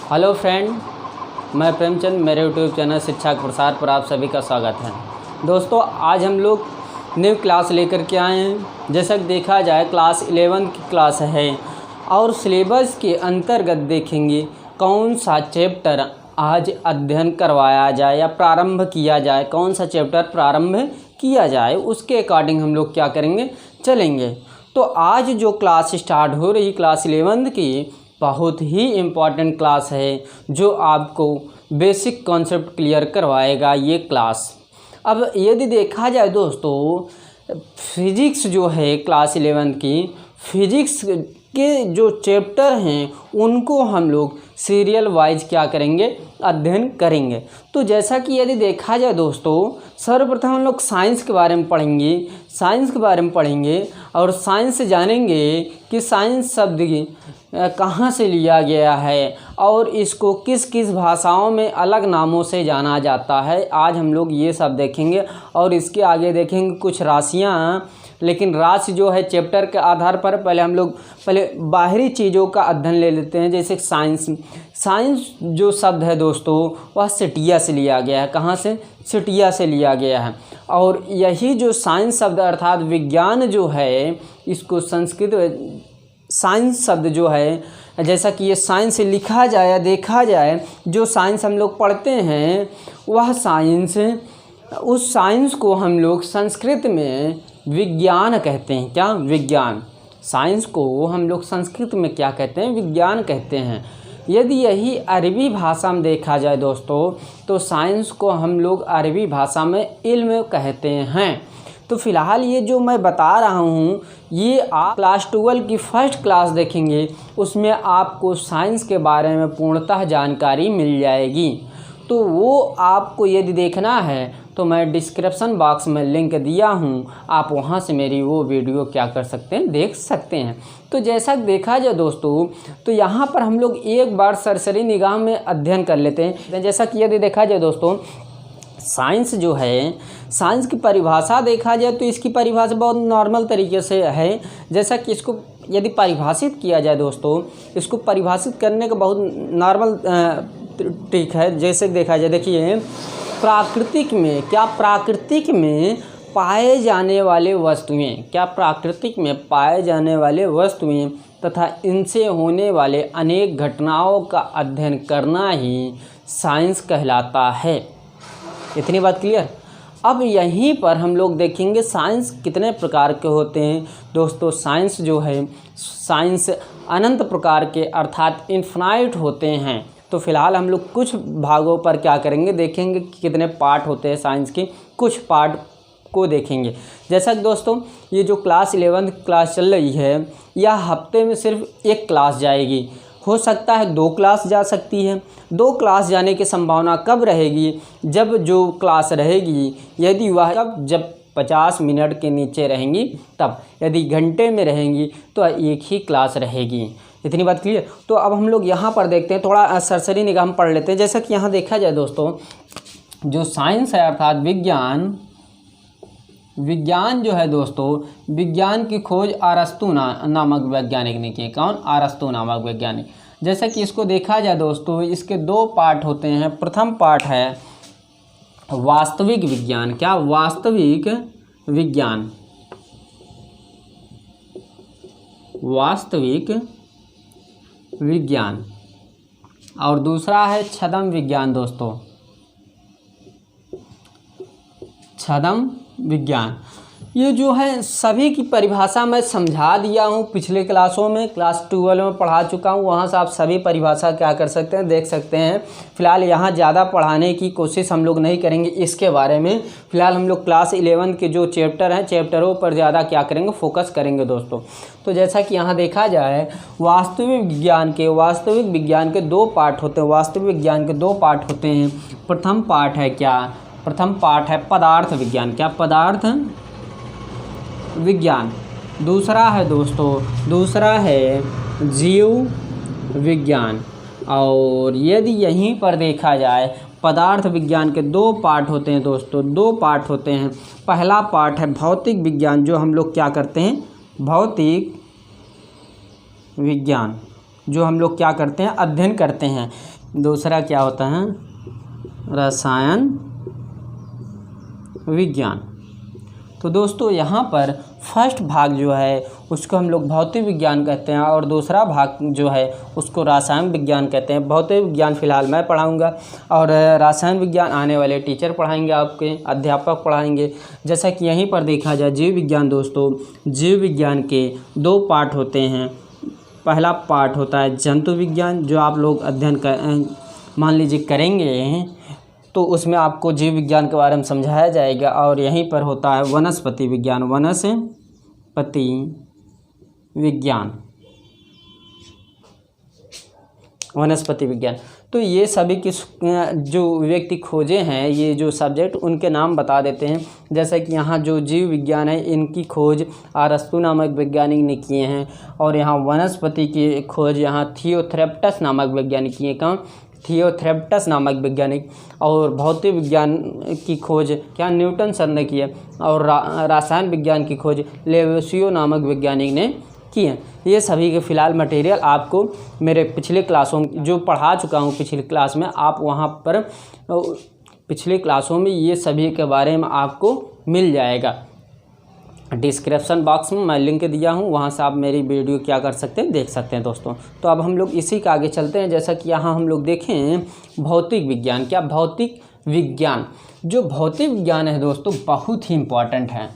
Hello friend, मैं प्रेमचंद, मेरे YouTube channel शिक्षा के प्रसार पर आप सभी का स्वागत है। दोस्तों, आज हम लोग न्यू क्लास लेकर के आए हैं। जैसा कि देखा जाए क्लास 11 की क्लास है और सिलेबस के अंतर्गत देखेंगे कौन सा चैप्टर आज अध्ययन करवाया जाए या प्रारंभ किया जाए, कौन सा चैप्टर प्रारंभ किया जाए, उसके अकॉर्डिंग हम लोग क्या करेंगे, चलेंगे। तो आज जो क्लास स्टार्ट हो रही क्लास 11 की बहुत ही इम्पॉर्टेंट क्लास है, जो आपको बेसिक कॉन्सेप्ट क्लियर करवाएगा ये क्लास। अब यदि देखा जाए दोस्तों, फिजिक्स जो है क्लास 11 की, फिजिक्स के जो चैप्टर हैं उनको हम लोग सीरियल वाइज क्या करेंगे, अध्ययन करेंगे। तो जैसा कि यदि देखा जाए दोस्तों, सर्वप्रथम हम लोग साइंस के बारे में पढ़ेंगे और साइंस जानेंगे कि साइंस शब्द कहाँ से लिया गया है और इसको किस किस भाषाओं में अलग नामों से जाना जाता है। आज हम लोग ये सब देखेंगे और इसके आगे देखेंगे कुछ राशियाँ। लेकिन राशि जो है चैप्टर के आधार पर पहले बाहरी चीज़ों का अध्ययन ले लेते हैं। जैसे साइंस जो शब्द है दोस्तों, वह सिटिया से लिया गया है। कहाँ से? सिटिया से लिया गया है। और यही जो साइंस शब्द अर्थात विज्ञान जो है, इसको संस्कृत साइंस शब्द जो है, जैसा कि ये साइंस लिखा जाए या देखा जाए, जो साइंस हम लोग पढ़ते हैं वह साइंस, उस साइंस को हम लोग संस्कृत में विज्ञान कहते हैं। क्या? विज्ञान। साइंस को हम लोग संस्कृत में क्या कहते हैं? विज्ञान कहते हैं। यदि यही अरबी भाषा में देखा जाए दोस्तों, तो साइंस को हम लोग अरबी भाषा में इल्म कहते हैं। तो फिलहाल ये जो मैं बता रहा हूँ, ये आप क्लास 12 की फर्स्ट क्लास देखेंगे, उसमें आपको साइंस के बारे में पूर्णतः जानकारी मिल जाएगी। तो वो आपको यदि देखना है तो मैं डिस्क्रिप्शन बॉक्स में लिंक दिया हूँ, आप वहाँ से मेरी वो वीडियो क्या कर सकते हैं, देख सकते हैं। तो जैसा देखा जाए दोस्तों, तो यहाँ पर हम लोग एक बार सरसरी निगाह में अध्ययन कर लेते हैं। जैसा कि यदि देखा जाए दोस्तों, साइंस जो है, साइंस की परिभाषा देखा जाए तो इसकी परिभाषा बहुत नॉर्मल तरीके से है। जैसा कि इसको यदि परिभाषित किया जाए दोस्तों, इसको परिभाषित करने का बहुत नॉर्मल ट्रिक है। जैसे देखा जाए, देखिए, प्राकृतिक में पाए जाने वाले वस्तुएं तथा इनसे होने वाले अनेक घटनाओं का अध्ययन करना ही साइंस कहलाता है। इतनी बात क्लियर। अब यहीं पर हम लोग देखेंगे साइंस कितने प्रकार के होते हैं दोस्तों। साइंस जो है, साइंस अनंत प्रकार के अर्थात इन्फिनाइट होते हैं। तो फिलहाल हम लोग कुछ भागों पर क्या करेंगे, देखेंगे कि कितने पार्ट होते हैं साइंस के, कुछ पार्ट को देखेंगे। जैसा कि दोस्तों, ये जो क्लास 11 क्लास चल रही है, यह हफ्ते में सिर्फ एक क्लास जाएगी। हो सकता है 2 क्लास जा सकती है। 2 क्लास जाने की संभावना कब रहेगी? जब जो क्लास रहेगी, यदि वह जब 50 मिनट के नीचे रहेंगी तब। यदि घंटे में रहेंगी तो एक ही क्लास रहेगी। इतनी बात क्लियर। तो अब हम लोग यहाँ पर देखते हैं, थोड़ा सरसरी निगाह में पढ़ लेते हैं। जैसा कि यहाँ देखा जाए दोस्तों, जो साइंस है अर्थात विज्ञान जो है दोस्तों, विज्ञान की खोज अरस्तु नामक वैज्ञानिक ने की। कौन? अरस्तु नामक वैज्ञानिक। जैसा कि इसको देखा जाए दोस्तों, इसके 2 पार्ट होते हैं। प्रथम पार्ट है वास्तविक विज्ञान। क्या? वास्तविक विज्ञान। और दूसरा है छद्म विज्ञान दोस्तों, छद्म विज्ञान। ये जो है सभी की परिभाषा मैं समझा दिया हूँ पिछले क्लासों में, क्लास 12 में पढ़ा चुका हूँ। वहाँ से आप सभी परिभाषा क्या कर सकते हैं, देख सकते हैं। फिलहाल यहाँ ज़्यादा पढ़ाने की कोशिश हम लोग नहीं करेंगे इसके बारे में। फिलहाल हम लोग क्लास 11 के जो चैप्टर हैं, चैप्टरों पर ज़्यादा क्या करेंगे, फोकस करेंगे दोस्तों। तो जैसा कि यहाँ देखा जाए, वास्तविक विज्ञान के 2 पार्ट होते हैं। वास्तविक विज्ञान के 2 पार्ट होते हैं। प्रथम पार्ट है क्या? प्रथम पार्ट है पदार्थ विज्ञान। क्या? पदार्थ विज्ञान। दूसरा है जीव विज्ञान। और यदि यहीं पर देखा जाए, पदार्थ विज्ञान के 2 पार्ट होते हैं दोस्तों, 2 पार्ट होते हैं। पहला पार्ट है भौतिक विज्ञान, जो हम लोग क्या करते हैं, भौतिक विज्ञान, जो हम लोग क्या करते हैं, अध्ययन करते हैं। दूसरा क्या होता है, रसायन विज्ञान। तो दोस्तों यहाँ पर फर्स्ट भाग जो है उसको हम लोग भौतिक विज्ञान कहते हैं और दूसरा भाग जो है उसको रसायन विज्ञान कहते हैं। भौतिक विज्ञान फ़िलहाल मैं पढ़ाऊँगा और रसायन विज्ञान आने वाले टीचर पढ़ाएंगे, आपके अध्यापक पढ़ाएंगे। जैसा कि यहीं पर देखा जाए जीव विज्ञान, दोस्तों जीव विज्ञान के 2 पार्ट होते हैं। पहला पार्ट होता है जंतु विज्ञान, जो आप लोग अध्ययन मान लीजिए करेंगे तो उसमें आपको जीव विज्ञान के बारे में समझाया जाएगा। और यहीं पर होता है वनस्पति विज्ञान, वनस्पति विज्ञान, वनस्पति विज्ञान। तो ये सभी की जो व्यक्ति खोजे हैं ये जो सब्जेक्ट, उनके नाम बता देते हैं। जैसे कि यहाँ जो जीव विज्ञान है इनकी खोज अरस्तु नामक वैज्ञानिक ने किए हैं और यहाँ वनस्पति की खोज यहाँ थियोथ्रेप्टस नामक वैज्ञानिक किए। कहाँ? थियोथ्रेप्टस नामक वैज्ञानिक। और भौतिक विज्ञान की खोज क्या न्यूटन सर ने की है और रसायन विज्ञान की खोज लेवेसियो नामक वैज्ञानिक ने की है। ये सभी के फ़िलहाल मटेरियल आपको मेरे पिछले क्लासों जो पढ़ा चुका हूँ पिछली क्लास में, आप वहाँ पर पिछली क्लासों में ये सभी के बारे में आपको मिल जाएगा। डिस्क्रिप्शन बॉक्स में मैं लिंक दिया हूँ, वहाँ से आप मेरी वीडियो क्या कर सकते हैं, देख सकते हैं दोस्तों। तो अब हम लोग इसी के आगे चलते हैं। जैसा कि यहाँ हम लोग देखें भौतिक विज्ञान। क्या भौतिक विज्ञान, जो भौतिक विज्ञान है दोस्तों बहुत ही इम्पोर्टेंट है।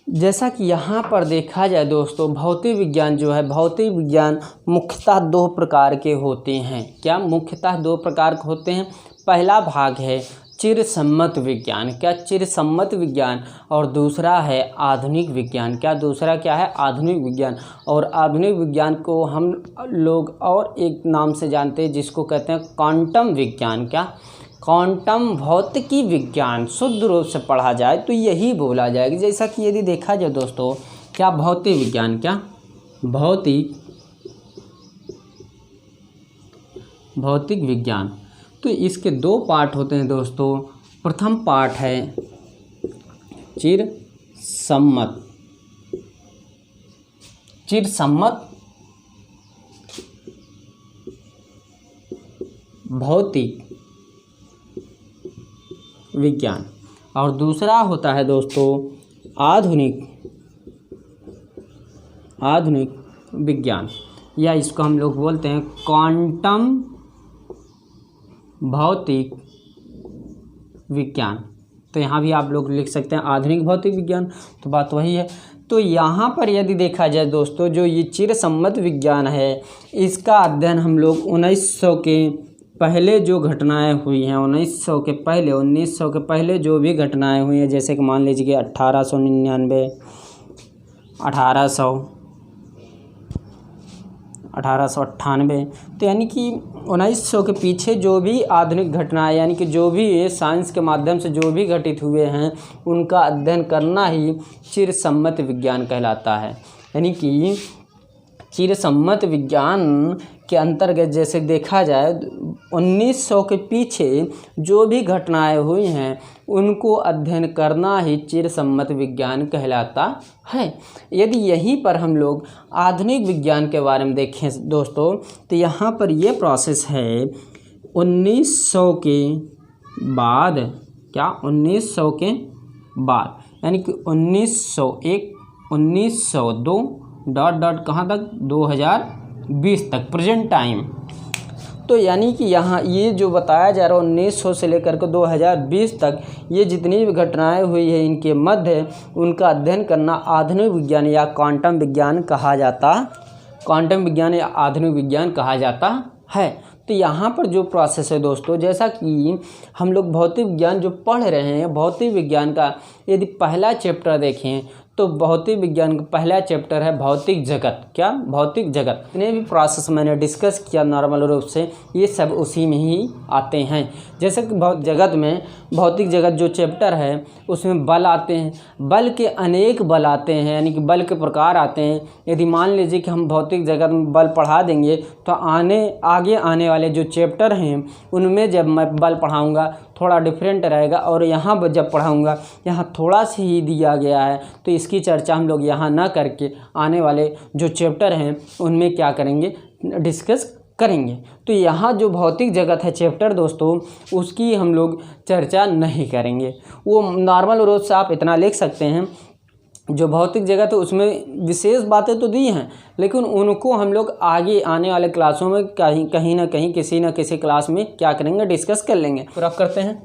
जैसा कि यहाँ पर देखा जाए दोस्तों, भौतिक विज्ञान जो है, भौतिक विज्ञान मुख्यतः 2 प्रकार के होते हैं। क्या? मुख्यतः 2 प्रकार के होते हैं। पहला भाग है चिरसम्मत विज्ञान। क्या? चिरसम्मत विज्ञान। और दूसरा है आधुनिक विज्ञान। क्या? दूसरा क्या है? आधुनिक विज्ञान। और आधुनिक विज्ञान को हम लोग और एक नाम से जानते हैं जिसको कहते हैं क्वांटम विज्ञान। क्या? क्वांटम भौतिकी विज्ञान। शुद्ध रूप से पढ़ा जाए तो यही बोला जाएगा। जैसा कि यदि देखा जाए दोस्तों, क्या भौतिक विज्ञान, क्या भौतिक विज्ञान, तो इसके 2 पार्ट होते हैं दोस्तों। प्रथम पार्ट है चिरसम्मत भौतिक विज्ञान और दूसरा होता है दोस्तों आधुनिक विज्ञान, या इसको हम लोग बोलते हैं क्वांटम भौतिक विज्ञान। तो यहाँ भी आप लोग लिख सकते हैं आधुनिक भौतिक विज्ञान, तो बात वही है। तो यहाँ पर यदि देखा जाए दोस्तों, जो ये चिरसम्मत विज्ञान है इसका अध्ययन हम लोग 1900 के पहले जो घटनाएं हुई हैं, 1900 के पहले जो भी घटनाएं हुई हैं, जैसे कि मान लीजिए कि 1899, 1898, तो यानी कि 1900 के पीछे जो भी आधुनिक घटनाएं, यानी कि जो भी साइंस के माध्यम से जो भी घटित हुए हैं उनका अध्ययन करना ही चिरसम्मत विज्ञान कहलाता है। यानी कि चिरसम्मत विज्ञान के अंतर्गत जैसे देखा जाए 1900 के पीछे जो भी घटनाएं हुई हैं उनको अध्ययन करना ही चिरसम्मत विज्ञान कहलाता है। यदि यहीं पर हम लोग आधुनिक विज्ञान के बारे में देखें दोस्तों, तो यहाँ पर ये प्रोसेस है 1900 के बाद। क्या? 1900 के बाद, यानी कि 1901, 1902 कहाँ तक? 2020 तक, प्रेजेंट टाइम। तो यानी कि यहाँ ये जो बताया जा रहा है 1900 से लेकर के 2020 तक ये जितनी भी घटनाएं हुई है इनके मध्य उनका अध्ययन करना आधुनिक विज्ञान या क्वांटम विज्ञान कहा जाता, क्वांटम विज्ञान या आधुनिक विज्ञान कहा जाता है। तो यहाँ पर जो प्रोसेस है दोस्तों, जैसा कि हम लोग भौतिक विज्ञान जो पढ़ रहे हैं, भौतिक विज्ञान का यदि पहला चैप्टर देखें तो भौतिक विज्ञान का पहला चैप्टर है भौतिक जगत। क्या? भौतिक जगत। इतने भी प्रोसेस मैंने डिस्कस किया नॉर्मल रूप से, ये सब उसी में ही आते हैं। जैसे कि जगत में भौतिक जगत जो चैप्टर है उसमें बल आते हैं, बल के अनेक बल आते हैं, यानी कि बल के प्रकार आते हैं। यदि मान लीजिए कि हम भौतिक जगत में बल पढ़ा देंगे तो आगे आने वाले जो चैप्टर हैं उनमें जब मैं बल पढ़ाऊँगा थोड़ा डिफरेंट रहेगा, और यहाँ जब पढ़ाऊँगा यहाँ थोड़ा सा ही दिया गया है, तो इसकी चर्चा हम लोग यहाँ ना करके आने वाले जो चैप्टर हैं उनमें क्या करेंगे, डिस्कस करेंगे। तो यहाँ जो भौतिक जगत है चैप्टर दोस्तों, उसकी हम लोग चर्चा नहीं करेंगे। वो नॉर्मल रूप से आप इतना लिख सकते हैं, जो भौतिक जगत है उसमें विशेष बातें तो दी हैं, लेकिन उनको हम लोग आगे आने वाले क्लासों में कहीं ना कहीं किसी न किसी क्लास में क्या करेंगे, डिस्कस कर लेंगे। फिर आप करते हैं।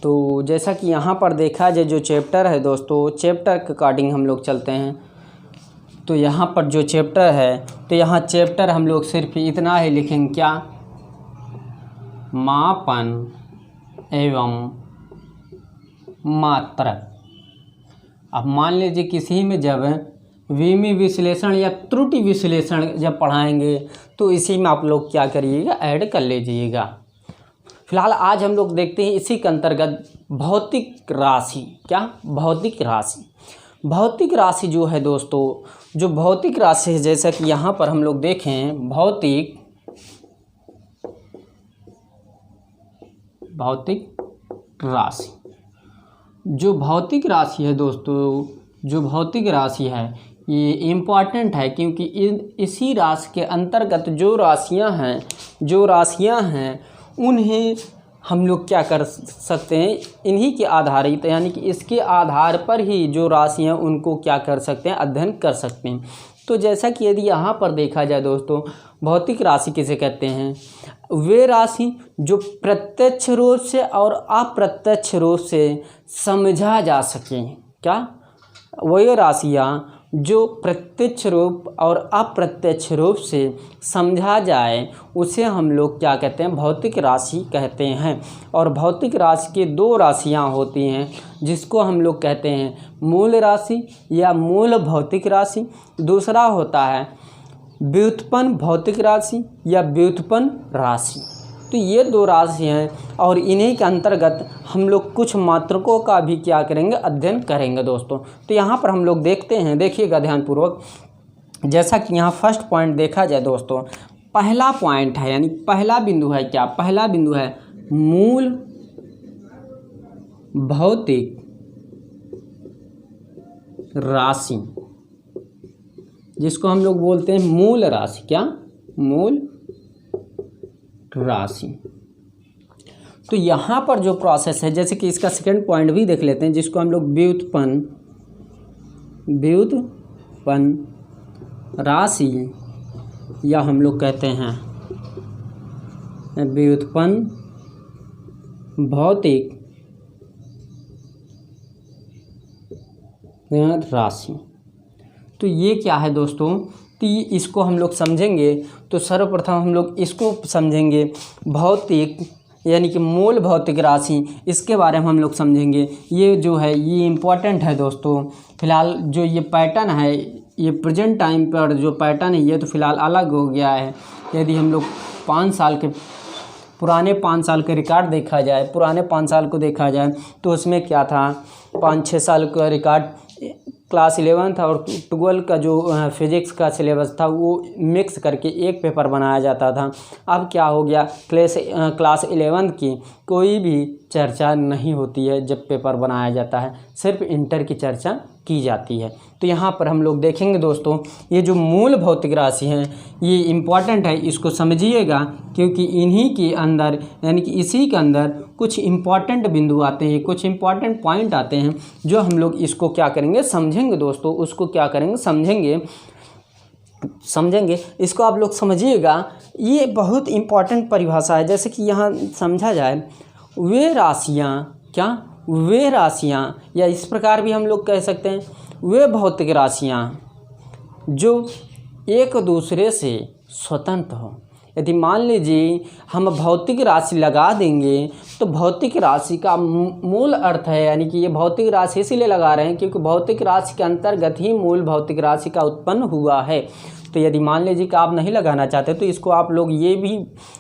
तो जैसा कि यहाँ पर देखा जाए जो चैप्टर है दोस्तों, चैप्टर के अकॉर्डिंग हम लोग चलते हैं। तो यहाँ पर जो चैप्टर है, तो यहाँ चैप्टर हम लोग सिर्फ इतना ही लिखेंगे, क्या? मापन एवं मात्रक। अब मान लीजिए किसी में जब विमी विश्लेषण या त्रुटि विश्लेषण जब पढ़ाएंगे तो इसी में आप लोग क्या करिएगा, ऐड कर लीजिएगा। फिलहाल आज हम लोग देखते हैं इसी के अंतर्गत भौतिक राशि। क्या? भौतिक राशि। भौतिक राशि जो है दोस्तों, जो भौतिक राशि है, जैसा कि यहाँ पर हम लोग देखें भौतिक राशि। जो भौतिक राशि है दोस्तों, जो भौतिक राशि है ये इम्पॉर्टेंट है, क्योंकि इसी राशि के अंतर्गत जो राशियाँ हैं उन्हें हम लोग क्या कर सकते हैं, इन्हीं के आधारित, यानी कि इसके आधार पर ही जो राशियाँ उनको क्या कर सकते हैं, अध्ययन कर सकते हैं। तो जैसा कि यदि यहाँ पर देखा जाए दोस्तों, भौतिक राशि किसे कहते हैं? वे राशि जो प्रत्यक्ष रूप से और अप्रत्यक्ष रूप से समझा जा सकें। क्या? वही राशियाँ जो प्रत्यक्ष रूप और अप्रत्यक्ष रूप से समझा जाए उसे हम लोग क्या कहते हैं, भौतिक राशि कहते हैं। और भौतिक राशि के दो राशियां होती हैं, जिसको हम लोग कहते हैं मूल राशि या मूल भौतिक राशि। दूसरा होता है व्युत्पन्न भौतिक राशि या व्युत्पन्न राशि। तो ये दो राशि हैं और इन्हीं के अंतर्गत हम लोग कुछ मात्रकों का भी क्या करेंगे, अध्ययन करेंगे दोस्तों। तो यहाँ पर हम लोग देखते हैं, देखिएगा ध्यानपूर्वक। जैसा कि यहाँ फर्स्ट पॉइंट देखा जाए दोस्तों, पहला पॉइंट है, यानी पहला बिंदु है, क्या? पहला बिंदु है मूल भौतिक राशि, जिसको हम लोग बोलते हैं मूल राशि। क्या? मूल राशि। तो यहाँ पर जो प्रोसेस है, जैसे कि इसका सेकंड पॉइंट भी देख लेते हैं, जिसको हम लोग व्युत्पन्न राशि या हम लोग कहते हैं व्युत्पन्न भौतिक राशि। तो ये क्या है दोस्तों, तो इसको हम लोग समझेंगे तो सर्वप्रथम हम लोग इसको समझेंगे भौतिक, यानी कि मूल भौतिक राशि, इसके बारे में हम लोग समझेंगे। ये जो है ये इम्पॉर्टेंट है दोस्तों। फिलहाल जो ये पैटर्न है, ये प्रेजेंट टाइम पर जो पैटर्न है ये तो फिलहाल अलग हो गया है। यदि हम लोग पुराने 5 साल के रिकॉर्ड देखा जाए, पुराने 5 साल को देखा जाए तो उसमें क्या था, 5-6 साल का रिकॉर्ड क्लास 11 और 12 का जो फिज़िक्स का सिलेबस था वो मिक्स करके एक पेपर बनाया जाता था। अब क्या हो गया, क्लास 11 की कोई भी चर्चा नहीं होती है जब पेपर बनाया जाता है, सिर्फ इंटर की चर्चा की जाती है। तो यहाँ पर हम लोग देखेंगे दोस्तों, ये जो मूल भौतिक राशि हैं ये इम्पॉर्टेंट है, इसको समझिएगा, क्योंकि इन्हीं के अंदर यानी कि इसी के अंदर कुछ इम्पॉर्टेंट बिंदु आते हैं, कुछ इम्पॉर्टेंट पॉइंट आते हैं जो हम लोग इसको क्या करेंगे समझेंगे दोस्तों, उसको क्या करेंगे समझेंगे। इसको आप लोग समझिएगा, ये बहुत इम्पॉर्टेंट परिभाषा है। जैसे कि यहाँ समझा जाए, वे राशियाँ या इस प्रकार भी हम लोग कह सकते हैं, वे भौतिक राशियाँ जो एक दूसरे से स्वतंत्र हो। यदि मान लीजिए हम भौतिक राशि लगा देंगे तो भौतिक राशि का मूल अर्थ है, यानी कि ये भौतिक राशि इसीलिए लगा रहे हैं क्योंकि भौतिक राशि के अंतर्गत ही मूल भौतिक राशि का उत्पन्न हुआ है। तो यदि मान लीजिए कि आप नहीं लगाना चाहते तो इसको आप लोग ये भी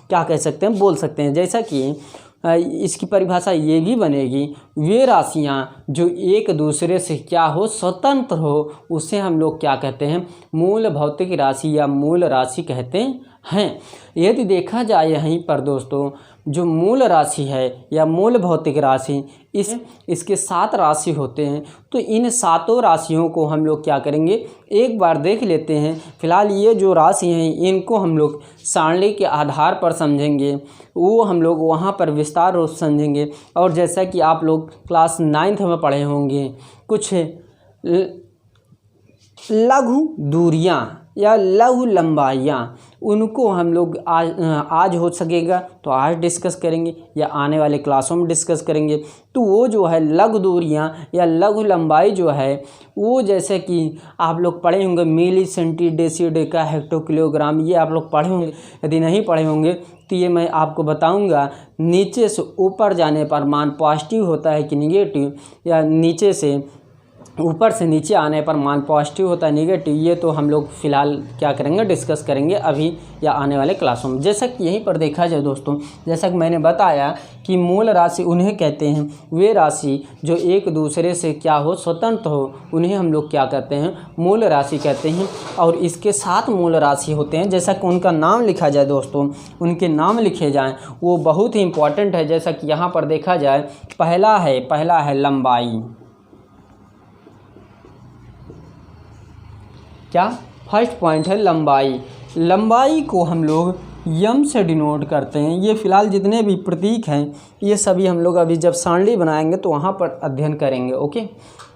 क्या कह सकते हैं, बोल सकते हैं, जैसा कि इसकी परिभाषा ये भी बनेगी, वे राशियाँ जो एक दूसरे से क्या हो, स्वतंत्र हो, उसे हम लोग क्या कहते हैं, मूल भौतिक राशि या मूल राशि कहते हैं। यदि देखा जाए यहीं पर दोस्तों, जो मूल राशि है या मूल भौतिक राशि, इसके 7 राशि होते हैं। तो इन 7 राशियों को हम लोग क्या करेंगे, एक बार देख लेते हैं। फिलहाल ये जो राशि हैं इनको हम लोग सारणी के आधार पर समझेंगे, वो हम लोग वहाँ पर विस्तार रूप से समझेंगे। और जैसा कि आप लोग क्लास 9th में पढ़े होंगे, कुछ लघु दूरियाँ या लघु लंबाइयाँ, उनको हम लोग आज हो सकेगा तो आज डिस्कस करेंगे या आने वाले क्लासों में डिस्कस करेंगे। तो वो जो है लघु दूरियाँ या लघु लंबाई जो है वो, जैसे कि आप लोग पढ़े होंगे milli, centi, deci, deca, hecto, kilogram, ये आप लोग पढ़े होंगे। यदि नहीं पढ़े होंगे तो ये मैं आपको बताऊंगा, नीचे से ऊपर जाने पर मान पॉजिटिव होता है कि निगेटिव, या नीचे से ऊपर से नीचे आने पर मान पॉजिटिव होता है निगेटिव, ये तो हम लोग फ़िलहाल क्या करेंगे, डिस्कस करेंगे अभी या आने वाले क्लासों में। जैसा कि यहीं पर देखा जाए दोस्तों, जैसा कि मैंने बताया कि मूल राशि उन्हें कहते हैं, वे राशि जो एक दूसरे से क्या हो, स्वतंत्र हो, उन्हें हम लोग क्या कहते हैं, मूल राशि कहते हैं। और इसके 7 मूल राशि होते हैं। जैसा कि उनका नाम लिखा जाए दोस्तों, उनके नाम लिखे जाएँ, वो बहुत ही इम्पॉर्टेंट है। जैसा कि यहाँ पर देखा जाए, पहला है लंबाई। क्या फर्स्ट पॉइंट है लंबाई। लंबाई को हम लोग यम से डिनोट करते हैं। ये फ़िलहाल जितने भी प्रतीक हैं ये सभी हम लोग अभी जब सारणी बनाएंगे तो वहाँ पर अध्ययन करेंगे। ओके,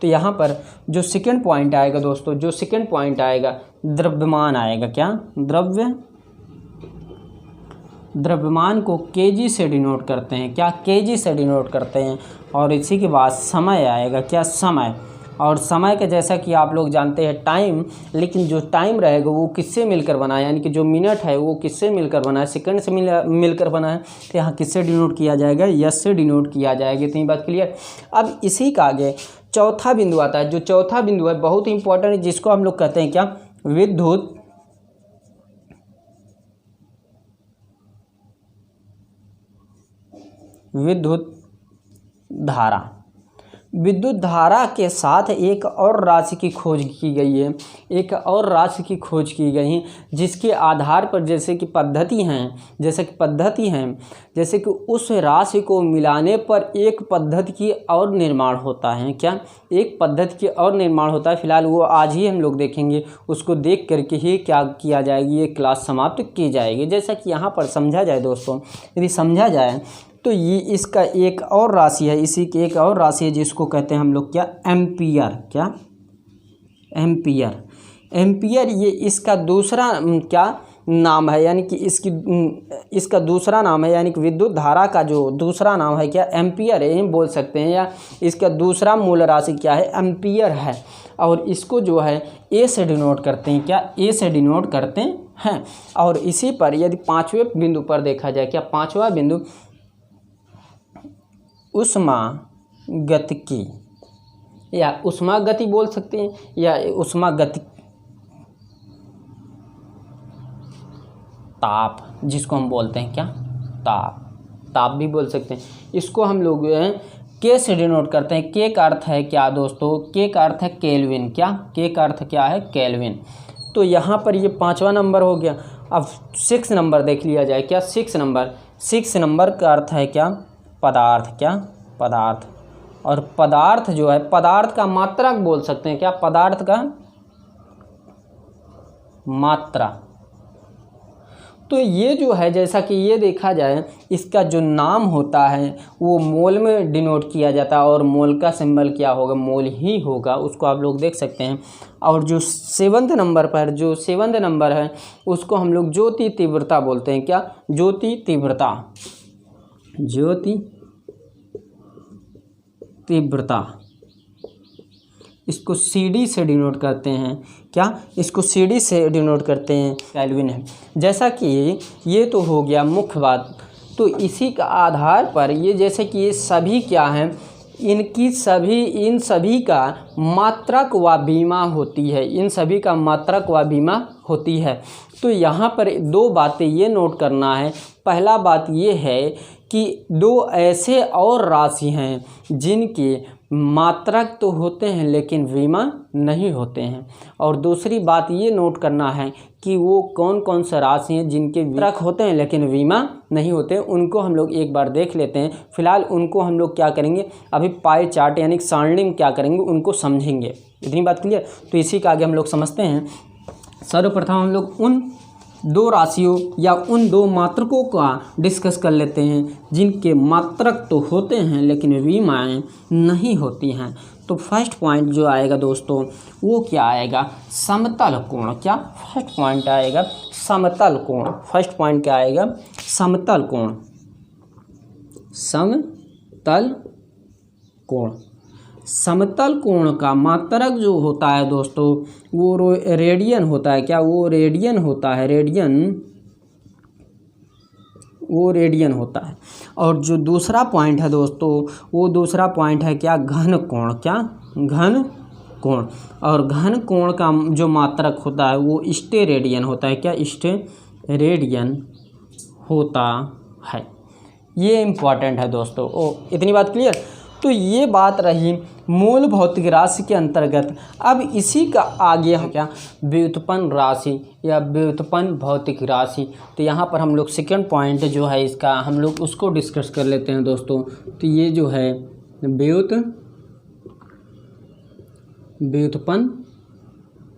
तो यहाँ पर जो सेकंड पॉइंट आएगा दोस्तों, जो सेकंड पॉइंट आएगा, द्रव्यमान आएगा। क्या? द्रव्यमान को केजी से डिनोट करते हैं। क्या? केजी से डिनोट करते हैं। और इसी के बाद समय आएगा। क्या? समय। और समय के जैसा कि आप लोग जानते हैं टाइम, लेकिन जो टाइम रहेगा वो किससे मिलकर बना है, यानी कि जो मिनट है वो किससे मिलकर बना है, सेकंड से मिलकर बना है। तो यहाँ किससे डिनोट किया जाएगा? यस से डिनोट किया जाएगा। इतनी बात क्लियर। अब इसी का आगे चौथा बिंदु आता है। जो चौथा बिंदु है बहुत ही इंपॉर्टेंट है, जिसको हम लोग कहते हैं क्या? विद्युत धारा। विद्युत धारा के साथ एक और राशि की खोज की गई है, एक और राशि की खोज की गई है, जिसके आधार पर जैसे कि पद्धति हैं, जैसे कि उस राशि को मिलाने पर एक पद्धति की और निर्माण होता है। क्या? एक पद्धति की और निर्माण होता है। फिलहाल वो आज ही हम लोग देखेंगे, उसको देख करके ही क्या किया जाएगी, ये क्लास समाप्त की जाएगी। जैसा कि यहाँ पर समझा जाए दोस्तों, यदि समझा जाए तो ये इसका एक और राशि है, इसी की एक और राशि है जिसको कहते हैं हम लोग क्या? एम्पियर। क्या? एम्पियर ये इसका दूसरा क्या नाम है, यानी कि इसका दूसरा नाम है, यानी कि विद्युत धारा का जो दूसरा नाम है क्या? एम्पियर है, बोल सकते हैं। या इसका दूसरा मूल राशि क्या है? एम्पियर है। और इसको जो है ए से डिनोट करते हैं। क्या? ए से डिनोट करते हैं। और इसी पर यदि 5वें बिंदु पर देखा जाए, क्या? 5वां बिंदु उष्मागतिकी या उष्मागति बोल सकते हैं, या उष्मागति ताप, जिसको हम बोलते हैं क्या? ताप भी बोल सकते हैं। इसको हम लोग के से डिनोट करते हैं। के का अर्थ है क्या दोस्तों? के का अर्थ है केल्विन। क्या? के का अर्थ क्या है? केल्विन। तो यहाँ पर ये 5वां नंबर हो गया। अब 6 नंबर देख लिया जाए। क्या? 6 नंबर का अर्थ है क्या? पदार्थ। क्या? पदार्थ। और पदार्थ जो है, पदार्थ का मात्रक बोल सकते हैं क्या, पदार्थ का मात्रा। तो ये जो है, जैसा कि ये देखा जाए, इसका जो नाम होता है वो मोल में डिनोट किया जाता है और मोल का सिंबल क्या होगा, मोल ही होगा, उसको आप लोग देख सकते हैं। और जो 7वें नंबर पर, जो 7वां नंबर है उसको हम लोग ज्योति तीव्रता बोलते हैं क्या, ज्योति तीव्रता, ज्योति तीव्रता। इसको CD से डिनोट करते हैं क्या, इसको CD से डिनोट करते हैं, केल्विन है। जैसा कि ये तो हो गया मुख्य बात। तो इसी का आधार पर ये, जैसे कि ये सभी क्या हैं, इन सभी का मात्रक व बीमा होती है, इन सभी का मात्रक व बीमा होती है। तो यहाँ पर दो बातें ये नोट करना है। पहला बात ये है कि दो ऐसे और राशि हैं जिनके मात्रक तो होते हैं लेकिन बीमा नहीं होते हैं। और दूसरी बात ये नोट करना है कि वो कौन कौन सा राशि हैं जिनके मात्रक होते हैं लेकिन बीमा नहीं होते, उनको हम लोग एक बार देख लेते हैं। फिलहाल उनको हम लोग क्या करेंगे, अभी पाई चार्ट यानी सारणी में क्या करेंगे, उनको समझेंगे। इतनी बात क्लियर। तो इसी का आगे हम लोग समझते हैं। सर्वप्रथम हम लोग उन दो राशियों या उन दो मात्रकों का डिस्कस कर लेते हैं जिनके मात्रक तो होते हैं लेकिन विमाएँ नहीं होती हैं। तो फर्स्ट पॉइंट जो आएगा दोस्तों वो क्या आएगा, समतल कोण। क्या फर्स्ट पॉइंट आएगा, समतल कोण। फर्स्ट पॉइंट क्या आएगा, समतल कोण, समतल कोण। समतल कोण का मात्रक जो होता है दोस्तों वो रेडियन होता है। क्या, वो रेडियन होता है, वो रेडियन होता है। और जो दूसरा पॉइंट है दोस्तों, वो दूसरा पॉइंट है क्या, घन कोण। क्या, घन कोण। और घन कोण का जो मात्रक होता है वो स्टेरेडियन होता है। क्या, स्टेरेडियन होता है। ये इम्पॉर्टेंट है दोस्तों। इतनी बात क्लियर। तो ये बात रही मूल भौतिक राशि के अंतर्गत। अब इसी का आगे है क्या, व्युत्पन्न राशि या व्युत्पन्न भौतिक राशि। तो यहाँ पर हम लोग सेकंड पॉइंट जो है इसका हम लोग उसको डिस्कस कर लेते हैं दोस्तों। तो ये जो है व्युत्पन्न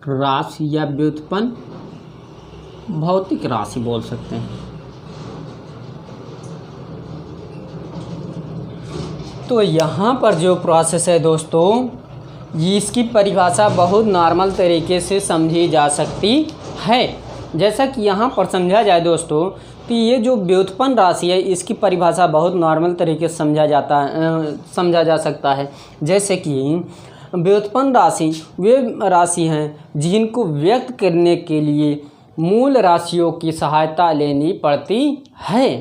राशि या व्युत्पन्न भौतिक राशि बोल सकते हैं। तो यहाँ पर जो प्रोसेस है दोस्तों, इसकी परिभाषा बहुत नॉर्मल तरीके से समझी जा सकती है। जैसा कि यहाँ पर समझा जाए दोस्तों, तो ये जो व्युत्पन्न राशि है इसकी परिभाषा बहुत नॉर्मल तरीके से समझा जा सकता है। जैसे कि व्युत्पन्न राशि वे राशि हैं जिनको व्यक्त करने के लिए मूल राशियों की सहायता लेनी पड़ती है।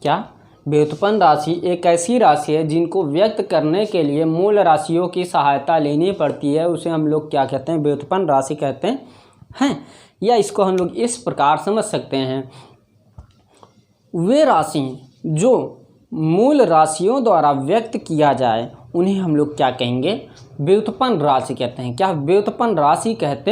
क्या, व्युत्पन्न राशि एक ऐसी राशि है जिनको व्यक्त करने के लिए मूल राशियों की सहायता लेनी पड़ती है, उसे हम लोग क्या कहते हैं, व्युत्पन्न राशि कहते हैं। या इसको हम लोग इस प्रकार समझ सकते हैं, वे राशि जो मूल राशियों द्वारा व्यक्त किया जाए उन्हें हम लोग क्या कहेंगे, व्युत्पन्न राशि कहते हैं। क्या, व्युत्पन्न राशि कहते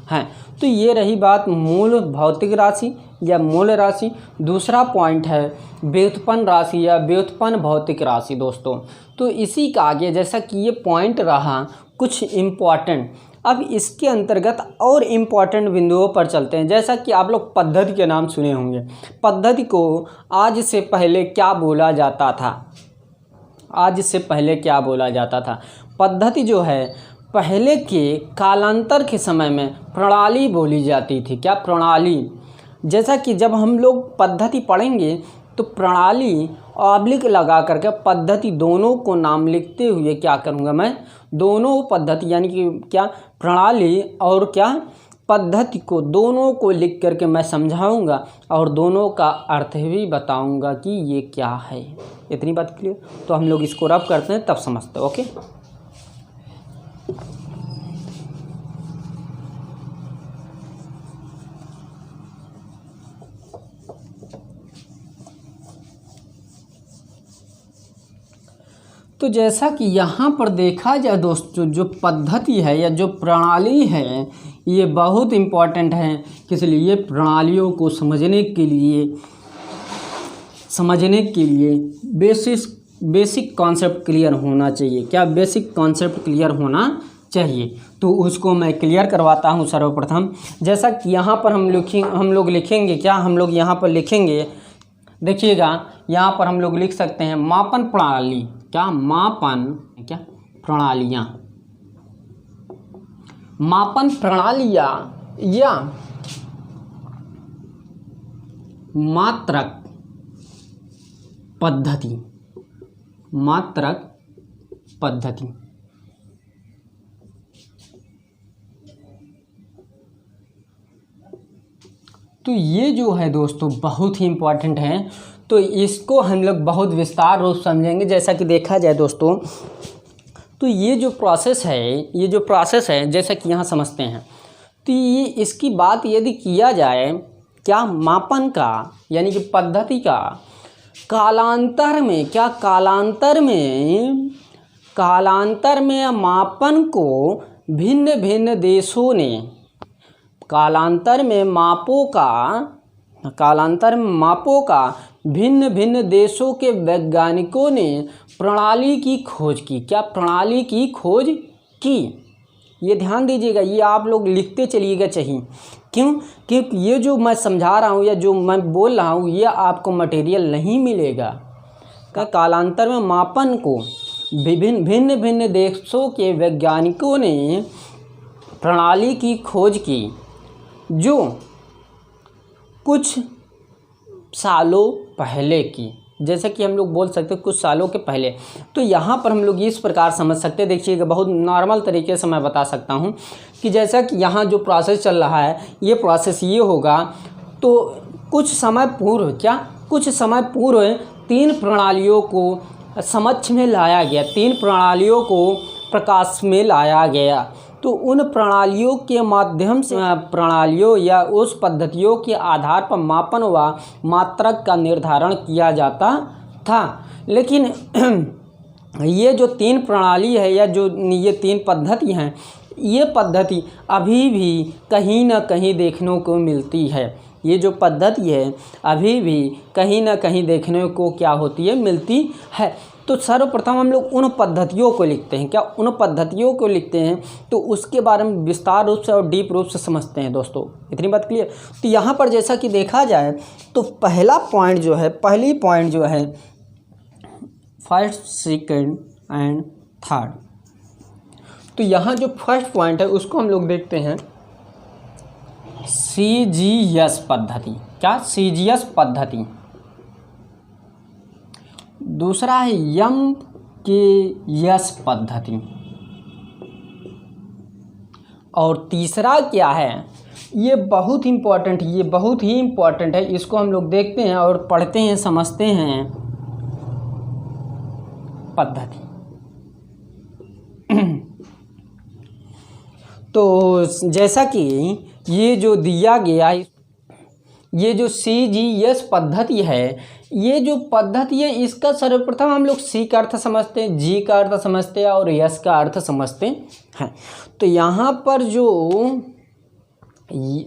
हैं। तो ये रही बात मूल भौतिक राशि या मूल राशि। दूसरा पॉइंट है व्युत्पन्न राशि या व्युत्पन्न भौतिक राशि दोस्तों। तो इसी का आगे, जैसा कि ये पॉइंट रहा कुछ इम्पॉर्टेंट, अब इसके अंतर्गत और इम्पॉर्टेंट बिंदुओं पर चलते हैं। जैसा कि आप लोग पद्धति के नाम सुने होंगे। पद्धति को आज से पहले क्या बोला जाता था, आज से पहले क्या बोला जाता था। पद्धति जो है पहले के कालांतर के समय में प्रणाली बोली जाती थी। क्या, प्रणाली। जैसा कि जब हम लोग पद्धति पढ़ेंगे तो प्रणाली ऑब्लिक लगा करके पद्धति दोनों को नाम लिखते हुए क्या करूँगा मैं, दोनों पद्धति यानी कि क्या, प्रणाली और क्या, पद्धति को दोनों को लिख करके मैं समझाऊंगा और दोनों का अर्थ भी बताऊंगा कि ये क्या है। इतनी बात क्लियर। तो हम लोग इसको रब करते हैं तब समझते हैं। ओके। तो जैसा कि यहाँ पर देखा जाए दोस्तों, जो पद्धति है या जो प्रणाली है ये बहुत इम्पॉर्टेंट है। किस लिए, प्रणालियों को समझने के लिए बेसिस बेसिक कॉन्सेप्ट क्लियर होना चाहिए। क्या बेसिक कॉन्सेप्ट क्लियर होना चाहिए, तो उसको मैं क्लियर करवाता हूँ सर्वप्रथम। जैसा कि यहाँ पर हम लोग लिखेंगे क्या, हम लोग यहाँ पर लिखेंगे, देखिएगा यहाँ पर हम लोग लिख सकते हैं मापन प्रणाली। क्या मापन, क्या प्रणालियाँ, मापन प्रणालियाँ या मात्रक पद्धति, मात्रक पद्धति। तो ये जो है दोस्तों बहुत ही इम्पोर्टेंट है, तो इसको हम लोग बहुत विस्तार रूप समझेंगे। जैसा कि देखा जाए दोस्तों, तो ये जो प्रोसेस है जैसा कि यहाँ समझते हैं, तो ये इसकी बात यदि किया जाए क्या मापन का यानी कि पद्धति का कालांतर में, क्या कालांतर में मापन को भिन्न भिन्न देशों ने, कालांतर में मापों का भिन्न भिन्न देशों के वैज्ञानिकों ने प्रणाली की खोज की। क्या प्रणाली की खोज की, ये ध्यान दीजिएगा, ये आप लोग लिखते चलिएगा चाहिए। क्यों? क्योंकि ये जो मैं समझा रहा हूँ या जो मैं बोल रहा हूँ ये आपको मटेरियल नहीं मिलेगा। क्या कालांतर में मापन को भिन्न भिन्न देशों के वैज्ञानिकों ने प्रणाली की खोज की जो कुछ सालों पहले की, जैसे कि हम लोग बोल सकते हैं कुछ सालों के पहले। तो यहाँ पर हम लोग इस प्रकार समझ सकते हैं, देखिएगा बहुत नॉर्मल तरीके से मैं बता सकता हूँ कि जैसा कि यहाँ जो प्रोसेस चल रहा है ये प्रोसेस ये होगा। तो कुछ समय पूर्व 3 प्रणालियों को समक्ष में लाया गया, 3 प्रणालियों को प्रकाश में लाया गया। तो उन प्रणालियों के माध्यम से प्रणालियों या उस पद्धतियों के आधार पर मापन व मात्रक का निर्धारण किया जाता था। लेकिन ये जो 3 प्रणाली है या जो ये 3 पद्धति हैं, ये पद्धति अभी भी कहीं ना कहीं देखने को मिलती है। ये जो पद्धति है अभी भी कहीं ना कहीं देखने को क्या होती है, मिलती है। तो सर्वप्रथम हम लोग उन पद्धतियों को लिखते हैं। क्या उन पद्धतियों को लिखते हैं, तो उसके बारे में विस्तार रूप से और डीप रूप से समझते हैं दोस्तों। इतनी बात क्लियर। तो यहाँ पर जैसा कि देखा जाए तो पहली पॉइंट जो है फर्स्ट, सेकंड एंड थर्ड। तो यहाँ जो फर्स्ट पॉइंट है उसको हम लोग देखते हैं CGS पद्धति। क्या? CGS पद्धति। दूसरा है MKS पद्धति। और तीसरा क्या है, ये बहुत ही इम्पोर्टेंट है। इसको हम लोग देखते हैं और पढ़ते हैं, समझते हैं। पद्धति तो जैसा कि ये जो दिया गया, ये जो CGS पद्धति है, ये जो पद्धति है इसका सर्वप्रथम हम लोग C का अर्थ समझते हैं, G का अर्थ समझते हैं और S का अर्थ समझते हैं। तो यहाँ पर जो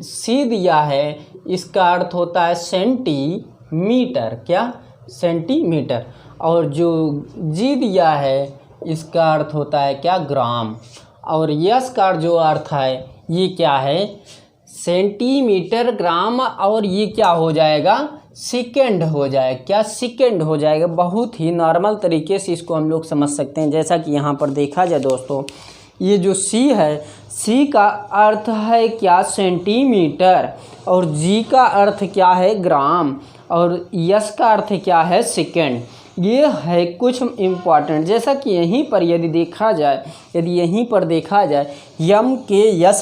C दिया है इसका अर्थ होता है सेंटीमीटर। क्या? सेंटीमीटर। और जो G दिया है इसका अर्थ होता है क्या? ग्राम। और S का जो अर्थ है ये क्या है? सेंटीमीटर, ग्राम। और ये क्या हो जाएगा? सेकंड हो जाएगा। क्या? सेकंड हो जाएगा। बहुत ही नॉर्मल तरीके से इसको हम लोग समझ सकते हैं। जैसा कि यहाँ पर देखा जाए दोस्तों, ये जो C है, C का अर्थ है क्या? सेंटीमीटर। और G का अर्थ क्या है? ग्राम। और S का अर्थ क्या है? सेकंड। ये है कुछ इम्पॉर्टेंट। जैसा कि यहीं पर यदि देखा जाए MKS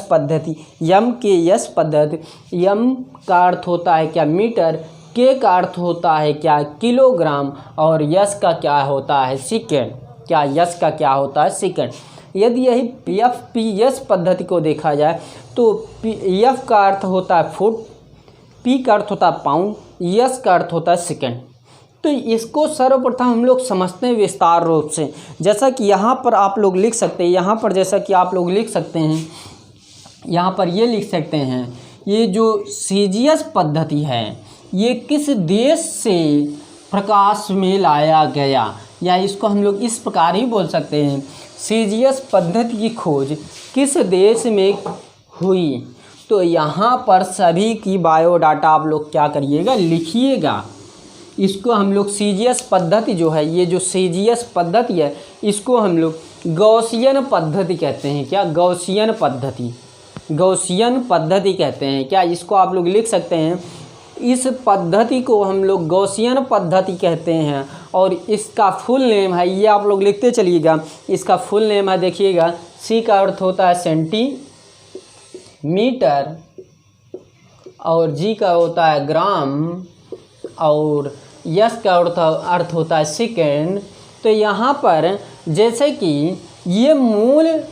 पद्धति, M का अर्थ होता है क्या? मीटर। K का अर्थ होता है क्या? किलोग्राम। और S का क्या होता है? सेकंड। क्या? S का क्या होता है? सेकंड। यदि यही FPS पद्धति को देखा जाए तो F का अर्थ होता है फुट, P का अर्थ होता है पाउंड, S का अर्थ होता है सेकंड। तो इसको सर्वप्रथम हम लोग समझते हैं विस्तार रूप से। जैसा कि यहाँ पर आप लोग लिख सकते हैं, यहाँ पर ये लिख सकते हैं, ये जो CGS पद्धति है ये किस देश से प्रकाश में लाया गया, या इसको हम लोग इस प्रकार ही बोल सकते हैं, सीजीएस पद्धति की खोज किस देश में हुई। तो यहाँ पर सभी की बायोडाटा आप लोग क्या करिएगा, लिखिएगा। इसको हम लोग सीजीएस पद्धति जो है, ये जो सीजीएस पद्धति है इसको हम लोग गॉसियन पद्धति कहते हैं। क्या, गॉसियन पद्धति, गॉसियन पद्धति कहते हैं। क्या, इसको आप लोग लिख सकते हैं, इस पद्धति को हम लोग गॉसियन पद्धति कहते हैं। और इसका फुल नेम है, ये आप लोग लिखते चलिएगा, इसका फुल नेम है, देखिएगा, सी का अर्थ होता है सेंटीमीटर, और जी का होता है ग्राम, और यस का अर्थ होता है सेकेंड। तो यहाँ पर जैसे कि ये मूल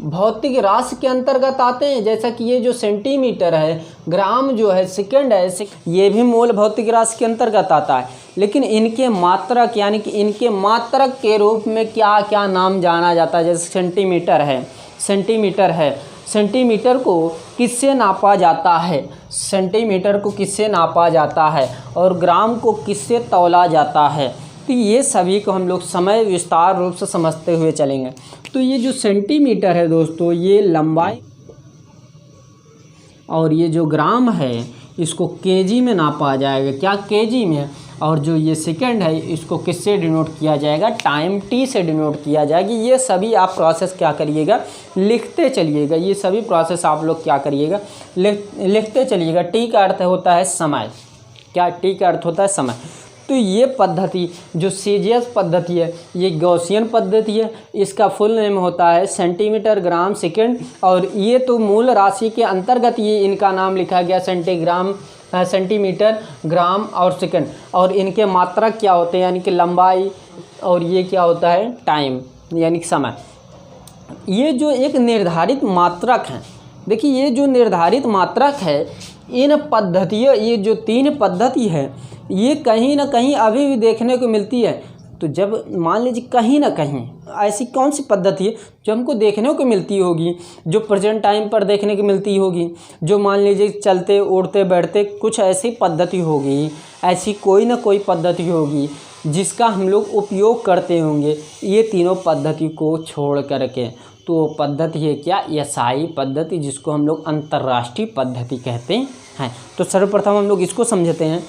भौतिक राशि के अंतर्गत आते हैं, जैसा कि ये जो सेंटीमीटर है, ग्राम जो है, सेकंड है, ये भी मूल भौतिक राशि के अंतर्गत आता है। लेकिन इनके मात्रक यानी कि इनके मात्रक के रूप में क्या क्या नाम जाना जाता है। जैसे सेंटीमीटर है, सेंटीमीटर को किससे नापा जाता है, सेंटीमीटर को किससे नापा जाता है, और ग्राम को किससे तौला जाता है। तो ये सभी को हम लोग समय विस्तार रूप से समझते हुए चलेंगे। तो ये जो सेंटीमीटर है दोस्तों, ये लंबाई, और ये जो ग्राम है इसको केजी में नापा जाएगा। क्या, केजी में। और जो ये सेकंड है इसको किससे डिनोट किया जाएगा, टाइम टी से डिनोट किया जाएगा। ये सभी आप प्रोसेस क्या करिएगा, लिखते चलिएगा। ये सभी प्रोसेस आप लोग क्या करिएगा, लिखते चलिएगा। टी का अर्थ होता है समय। क्या, टी का अर्थ होता है समय। तो ये पद्धति जो सीजीएस पद्धति है, ये गॉसियन पद्धति है। इसका फुल नेम होता है सेंटीमीटर, ग्राम, सेकंड, और ये तो मूल राशि के अंतर्गत ये इनका नाम लिखा गया, सेंटीमीटर, ग्राम और सेकंड। और इनके मात्रक क्या होते हैं, यानी कि लंबाई, और ये क्या होता है, टाइम यानी कि समय। ये जो एक निर्धारित मात्रक हैं, देखिए ये जो निर्धारित मात्रक है, इन पद्धतियों, ये जो 3 पद्धति है, ये कहीं ना कहीं अभी भी देखने को मिलती है। तो जब मान लीजिए कहीं ना कहीं ऐसी कौन सी पद्धति है जो हमको देखने को मिलती होगी, जो प्रेजेंट टाइम पर देखने को मिलती होगी, जो मान लीजिए चलते उड़ते बैठते कुछ ऐसी पद्धति होगी, ऐसी कोई ना कोई पद्धति होगी जिसका हम लोग उपयोग करते होंगे ये तीनों पद्धति को छोड़ करके। तो पद्धति है क्या, एसआई पद्धति, जिसको हम लोग अंतर्राष्ट्रीय पद्धति कहते हैं। तो सर्वप्रथम हम लोग इसको समझते हैं।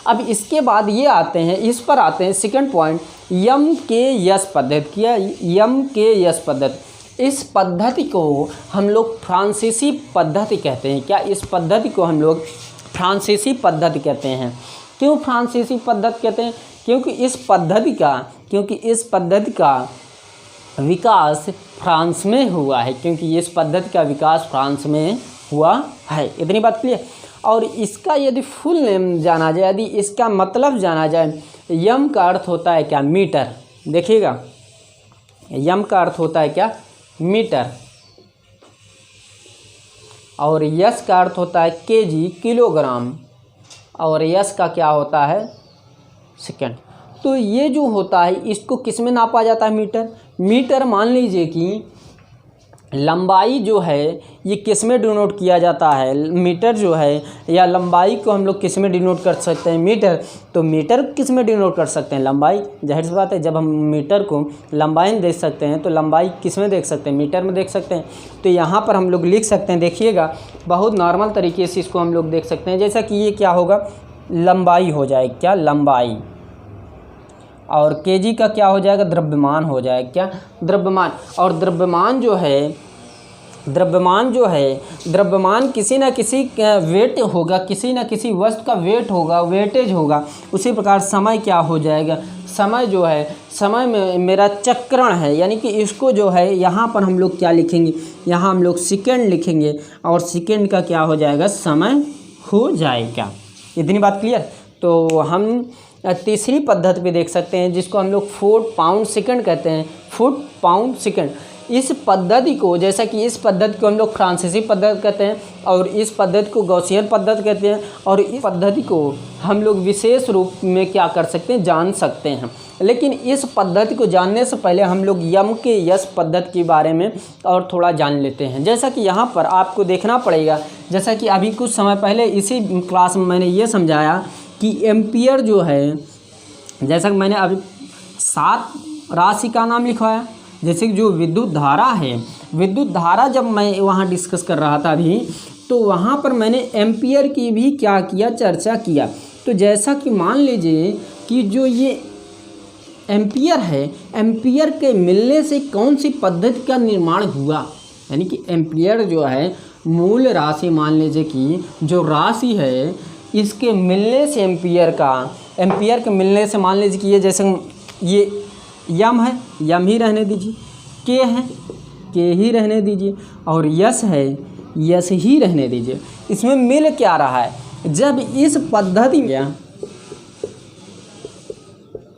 अब इसके बाद ये आते हैं, इस पर आते हैं सेकंड पॉइंट, यम के यस पद्धति। किया, यम के यस पद्धति। इस पद्धति को हम लोग फ्रांसीसी पद्धति कहते हैं। क्या, इस पद्धति को हम लोग फ्रांसीसी पद्धति कहते हैं। क्यों फ्रांसीसी पद्धति कहते हैं, क्योंकि इस पद्धति का विकास फ्रांस में हुआ है। क्योंकि इस पद्धति का विकास फ्रांस में हुआ है। इतनी बात क्लियर। और इसका यदि फुल नेम जाना जाए, यदि इसका मतलब जाना जाए, यम का अर्थ होता है क्या, मीटर। देखिएगा, यम का अर्थ होता है क्या, मीटर, और यस का अर्थ होता है केजी, किलोग्राम, और यस का क्या होता है, सेकंड। तो ये जो होता है इसको किस में नापा जाता है, मीटर। मीटर मान लीजिए कि लंबाई जो है ये किस में डिनोट किया जाता है, मीटर जो है, या लंबाई को हम लोग किस में डिनोट कर सकते हैं, मीटर। तो मीटर किस में डिनोट कर सकते हैं, लंबाई। जाहिर सी बात है, जब हम मीटर को लंबाई में देख सकते हैं तो लंबाई किस में देख सकते हैं, मीटर में देख सकते हैं। तो यहाँ पर हम लोग लिख सकते हैं, देखिएगा बहुत नॉर्मल तरीके से इसको हम लोग देख सकते हैं। जैसा कि ये क्या होगा, लंबाई हो जाए, क्या, लंबाई, और केजी का क्या हो जाएगा, द्रव्यमान हो जाएगा। क्या, द्रव्यमान। और द्रव्यमान द्रव्यमान किसी न किसी वेट होगा, किसी न किसी वस्तु का वेट होगा, वेटेज होगा। उसी प्रकार समय क्या हो जाएगा, समय जो है, समय में मेरा चक्रण है, यानी कि इसको जो है यहाँ पर हम लोग क्या लिखेंगे, यहाँ हम लोग सेकंड लिखेंगे, और सेकंड का क्या हो जाएगा, समय हो जाएगा। इतनी बात क्लियर। तो हम तीसरी पद्धति पे देख सकते हैं, जिसको हम लोग फुट पाउंड सेकंड कहते हैं, फुट पाउंड सेकंड। इस पद्धति को, जैसा कि इस पद्धति को हम लोग फ्रांसीसी पद्धति कहते हैं, और इस पद्धति को गॉसियन पद्धति कहते हैं, और इस पद्धति को हम लोग विशेष रूप में क्या कर सकते हैं, जान सकते हैं। लेकिन इस पद्धति को जानने से पहले हम लोग यम के यस पद्धति के बारे में और थोड़ा जान लेते हैं। जैसा कि यहाँ पर आपको देखना पड़ेगा, जैसा कि अभी कुछ समय पहले इसी क्लास में मैंने ये समझाया कि एम्पियर जो है, जैसा कि मैंने अभी 7 राशि का नाम लिखवाया। जैसे कि जो विद्युत धारा है, विद्युत धारा जब मैं वहाँ डिस्कस कर रहा था अभी, तो वहाँ पर मैंने एम्पियर की भी क्या किया, चर्चा किया। तो जैसा कि मान लीजिए कि जो ये एम्पियर है, एम्पियर के मिलने से कौन सी पद्धति का निर्माण हुआ, यानी कि एम्पियर जो है मूल राशि, मान लीजिए कि जो राशि है इसके मिलने से एम्पियर के मिलने से मान लीजिए कि ये जैसे ये यम है, यम ही रहने दीजिए, के है, के ही रहने दीजिए, और यस है, यस ही रहने दीजिए। इसमें मिल क्या रहा है, जब इस पद्धति में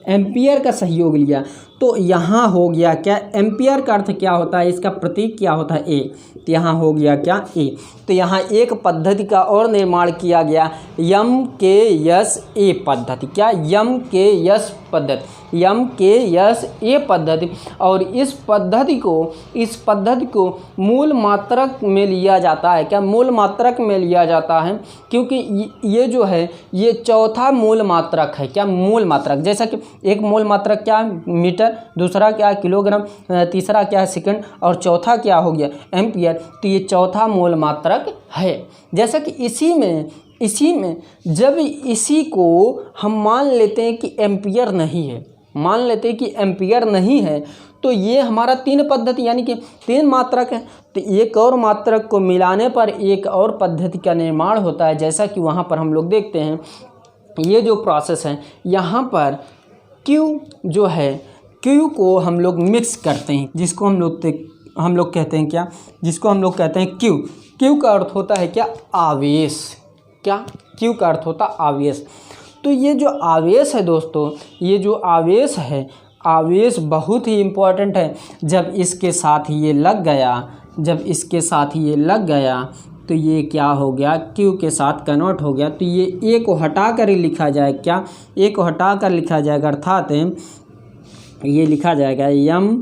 एम्पियर का सहयोग लिया तो यहाँ हो गया क्या, एम्पियर का अर्थ क्या होता है, इसका प्रतीक क्या होता है, ए, तो यहाँ हो गया क्या, ए। तो यहाँ एक पद्धति का और निर्माण किया गया, यम के यस ए पद्धति। क्या, यम के यस पद्धति, यम के यस ए पद्धति। और इस पद्धति को मूल मात्रक में लिया जाता है। क्या, मूल मात्रक में लिया जाता है, क्योंकि ये जो है ये चौथा मूल मात्रक है। क्या, मूल मात्रक, जैसा कि एक मूल मात्रक क्या है, मीटर, दूसरा क्या है, किलोग्राम, तीसरा क्या है, सेकंड, और चौथा क्या हो गया, एम्पियर। तो ये चौथा मूल मात्रक है। जैसा कि इसी में जब इसी को हम मान लेते हैं कि एम्पियर नहीं है, तो ये हमारा 3 पद्धति यानी कि 3 मात्रक है। तो एक और मात्रक को मिलाने पर एक और पद्धति का निर्माण होता है। जैसा कि वहाँ पर हम लोग देखते हैं ये जो प्रोसेस है, यहाँ पर Q जो है, Q को हम लोग मिक्स करते हैं, जिसको हम लोग कहते हैं क्या, जिसको हम लोग कहते हैं Q। Q का अर्थ होता है क्या, आवेश। क्या, Q का अर्थ होता आवेश। तो ये जो आवेश है दोस्तों, ये जो आवेश है, आवेश बहुत ही इम्पोर्टेंट है। जब इसके साथ ये लग गया तो ये क्या हो गया, Q के साथ कन्वर्ट हो गया। तो ये A को हटा कर ही लिखा जाए, क्या, A को हटा कर लिखा जाएगा, अर्थात ये लिखा जाएगा यम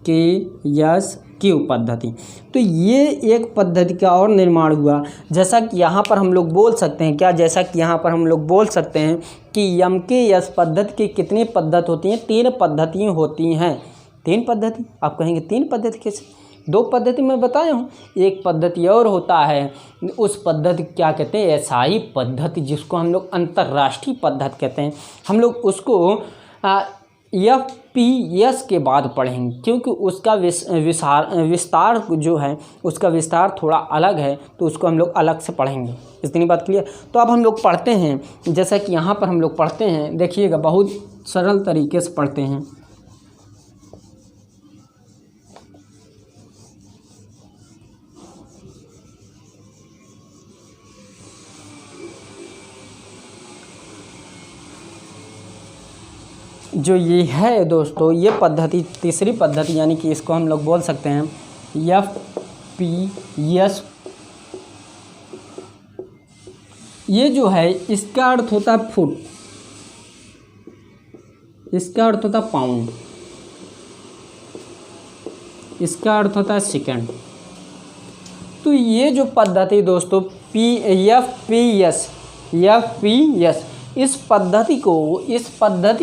के यस Q पद्धति। तो ये एक पद्धति का और निर्माण हुआ। जैसा कि यहाँ पर हम लोग बोल सकते हैं, क्या, जैसा कि यहाँ पर हम लोग बोल सकते हैं कि यम के यस पद्धति की कितनी पद्धति होती हैं, 3 पद्धतियाँ होती हैं। 3 पद्धति, आप कहेंगे 3 पद्धति कैसे, 2 पद्धति मैं बताया हूँ। एक पद्धति और होता है, उस पद्धति क्या कहते हैं, एसआई पद्धति, जिसको हम लोग अंतर्राष्ट्रीय पद्धति कहते हैं। हम लोग उसको FPS के बाद पढ़ेंगे, क्योंकि उसका विस्तार जो है, उसका विस्तार थोड़ा अलग है, तो उसको हम लोग अलग से पढ़ेंगे। इतनी बात क्लियर। तो अब हम लोग पढ़ते हैं, जैसा कि यहाँ पर हम लोग पढ़ते हैं, देखिएगा बहुत सरल तरीके से पढ़ते हैं। जो ये है दोस्तों, ये पद्धति, तीसरी पद्धति, यानी कि इसको हम लोग बोल सकते हैं FPS। ये जो है इसका अर्थ होता है फुट, इसका अर्थ होता है पाउंड, इसका अर्थ होता है सेकंड। तो ये जो पद्धति दोस्तों FPS, इस पद्धति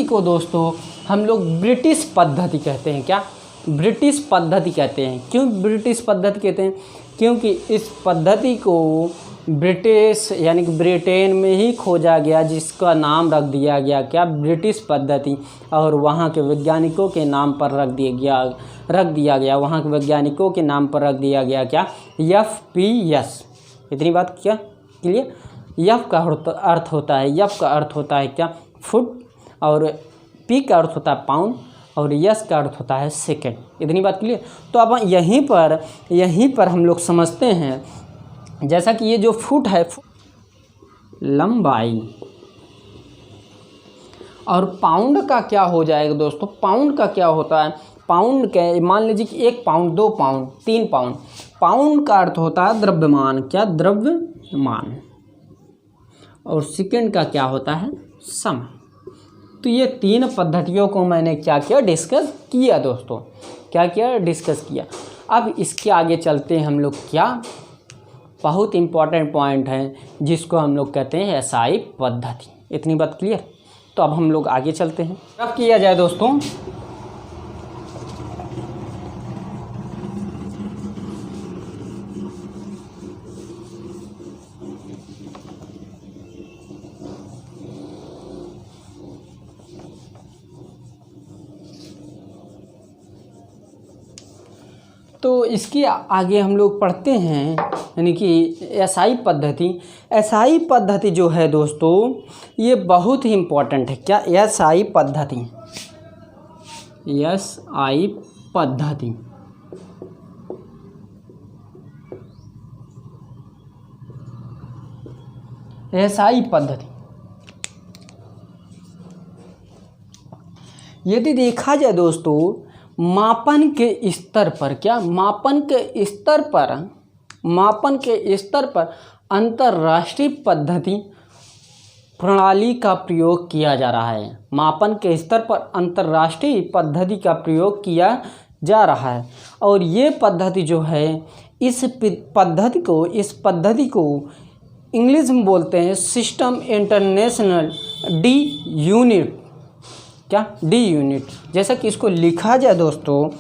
को दोस्तों हम लोग ब्रिटिश पद्धति कहते हैं। क्या, ब्रिटिश पद्धति कहते हैं। क्यों ब्रिटिश पद्धति कहते हैं, क्योंकि इस पद्धति को ब्रिटिश यानी कि ब्रिटेन में ही खोजा गया, जिसका नाम रख दिया गया क्या, ब्रिटिश पद्धति, और वहाँ के वैज्ञानिकों के नाम पर रख दिया गया वहाँ के वैज्ञानिकों के नाम पर रख दिया गया क्या, FPS। इतनी बात क्या क्लियर। एफ का अर्थ होता है क्या, फुट, और पी का अर्थ होता है पाउंड, और यस का अर्थ होता है सेकंड। इतनी बात क्लियर। तो अब यहीं पर हम लोग समझते हैं, जैसा कि ये जो फुट है, लंबाई, और पाउंड का क्या हो जाएगा दोस्तों, पाउंड का क्या होता है, पाउंड के मान लीजिए कि 1 पाउंड, 2 पाउंड, 3 पाउंड। पाउंड का अर्थ होता है द्रव्यमान, क्या, द्रव्यमान, और सेकंड का क्या होता है, समय। तो ये 3 पद्धतियों को मैंने क्या किया, डिस्कस किया दोस्तों, क्या किया, डिस्कस किया। अब इसके आगे चलते हैं हम लोग, क्या, बहुत इम्पॉर्टेंट पॉइंट है जिसको हम लोग कहते हैं एसआई पद्धति। इतनी बात क्लियर। तो तो अब हम लोग आगे चलते हैं। अब किया जाए दोस्तों, तो इसके आगे हम लोग पढ़ते हैं, यानी कि एसआई पद्धति। एसआई पद्धति जो है दोस्तों, ये बहुत ही इम्पोर्टेंट है। क्या? एसआई पद्धति, एसआई पद्धति। एसआई पद्धति यदि देखा जाए दोस्तों, मापन के स्तर पर, क्या? मापन के स्तर पर अंतर्राष्ट्रीय पद्धति प्रणाली का प्रयोग किया जा रहा है। मापन के स्तर पर अंतर्राष्ट्रीय पद्धति का प्रयोग किया जा रहा है। और ये पद्धति जो है, इस पद्धति को इंग्लिश में बोलते हैं सिस्टम इंटरनेशनल डी यूनिट। क्या? D unit. जैसा कि इसको लिखा जाए दोस्तों,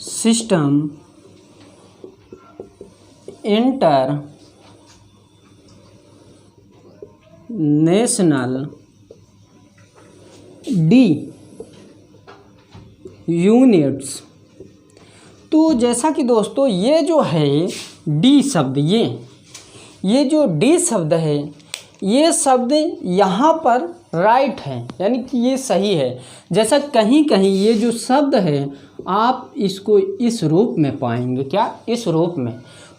सिस्टम इंटरनेशनल डी यूनिट्स। तो जैसा कि दोस्तों ये जो है डी शब्द, ये जो डी शब्द है, ये शब्द यहाँ पर राइट है, यानी कि ये सही है। जैसा कहीं कहीं ये जो शब्द है आप इसको इस रूप में पाएंगे। क्या? इस रूप में।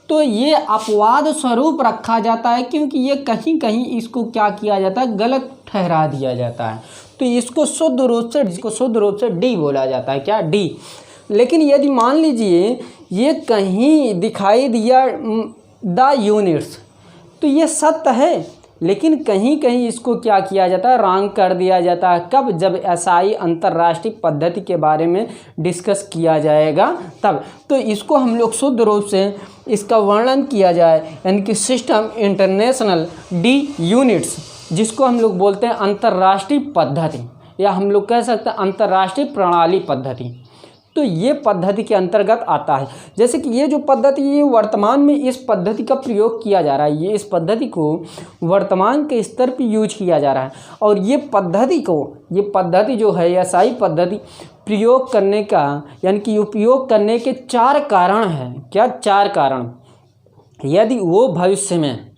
तो ये अपवाद स्वरूप रखा जाता है, क्योंकि ये कहीं कहीं इसको क्या किया जाता है, गलत ठहरा दिया जाता है। तो इसको शुद्ध रूप से डी बोला जाता है। क्या? डी। लेकिन यदि मान लीजिए ये कहीं दिखाई दिया द यूनिट्स, तो ये सत्य है, लेकिन कहीं कहीं इसको क्या किया जाता है, रॉन्ग कर दिया जाता है। कब? जब एसआई अंतर्राष्ट्रीय पद्धति के बारे में डिस्कस किया जाएगा तब। तो इसको हम लोग शुद्ध रूप से इसका वर्णन किया जाए, यानी कि सिस्टम इंटरनेशनल डी यूनिट्स, जिसको हम लोग बोलते हैं अंतर्राष्ट्रीय पद्धति, या हम लोग कह सकते हैं अंतर्राष्ट्रीय प्रणाली पद्धति। तो ये पद्धति के अंतर्गत आता है। जैसे कि ये जो पद्धति, ये वर्तमान में इस पद्धति का प्रयोग किया जा रहा है। ये इस पद्धति को वर्तमान के स्तर पर यूज किया जा रहा है। और ये पद्धति जो है, एसआई पद्धति प्रयोग करने का, यानी कि उपयोग करने के 4 कारण हैं। क्या? 4 कारण। यदि वो भविष्य में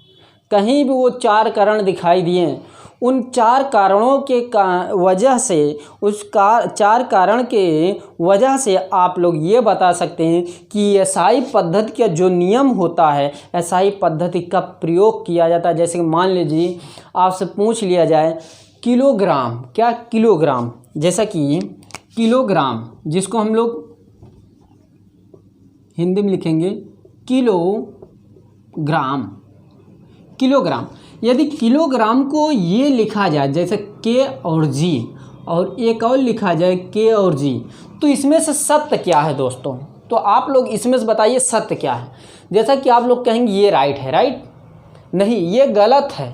कहीं भी वो 4 कारण दिखाई दिए, उन 4 कारणों के वजह से, उस 4 कारण के वजह से आप लोग ये बता सकते हैं कि एसआई पद्धति का जो नियम होता है, एसआई पद्धति का प्रयोग किया जाता है। जैसे कि मान लीजिए आपसे पूछ लिया जाए किलोग्राम। क्या? किलोग्राम। जैसा कि किलोग्राम, जिसको हम लोग हिंदी में लिखेंगे किलोग्राम। यदि किलोग्राम को ये लिखा जाए जैसे के और जी, और एक और लिखा जाए के और जी, तो इसमें से सत्य क्या है दोस्तों? तो आप लोग इसमें से बताइए सत्य क्या है। जैसा कि आप लोग कहेंगे ये राइट है, राइट नहीं, ये गलत है।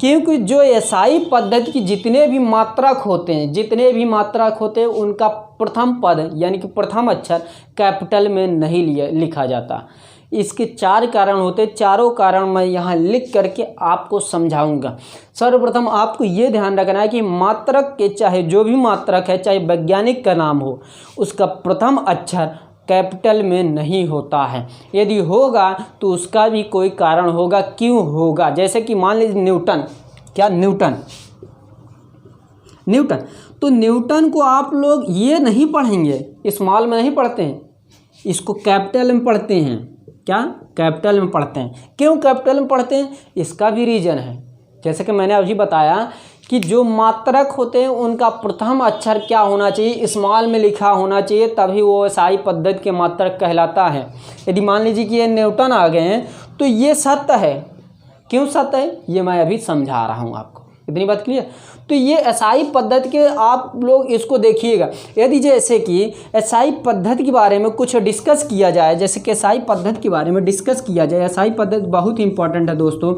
क्योंकि जो एसआई पद्धति की जितने भी मात्रक होते हैं उनका प्रथम पद, यानी कि प्रथम अक्षर कैपिटल में नहीं लिखा जाता। इसके 4 कारण होते हैं। चारों कारण मैं यहाँ लिख करके आपको समझाऊंगा। सर्वप्रथम आपको ये ध्यान रखना है कि मात्रक के, चाहे जो भी मात्रक है, चाहे वैज्ञानिक का नाम हो, उसका प्रथम अक्षर कैपिटल में नहीं होता है। यदि होगा तो उसका भी कोई कारण होगा। क्यों होगा? जैसे कि मान लीजिए न्यूटन। क्या? न्यूटन। तो न्यूटन को आप लोग ये नहीं पढ़ेंगे, स्मॉल में नहीं पढ़ते हैं, इसको कैपिटल में पढ़ते हैं। क्या? कैपिटल में पढ़ते हैं। क्यों कैपिटल में पढ़ते हैं? इसका भी रीज़न है। जैसे कि मैंने अभी बताया कि जो मात्रक होते हैं उनका प्रथम अक्षर क्या होना चाहिए, स्मॉल में लिखा होना चाहिए, तभी वो एसआई पद्धति के मात्रक कहलाता है। यदि मान लीजिए कि ये न्यूटन आ गए हैं तो ये सत्य है। क्यों सत्य है ये मैं अभी समझा रहा हूँ आपको। इतनी बात क्लियर? तो ये एसआई पद्धति के आप लोग इसको देखिएगा। यदि जैसे कि एसआई पद्धति के बारे में कुछ डिस्कस किया जाए, जैसे कि एसआई पद्धति के बारे में डिस्कस किया जाए, एसआई पद्धति बहुत ही इंपॉर्टेंट है दोस्तों।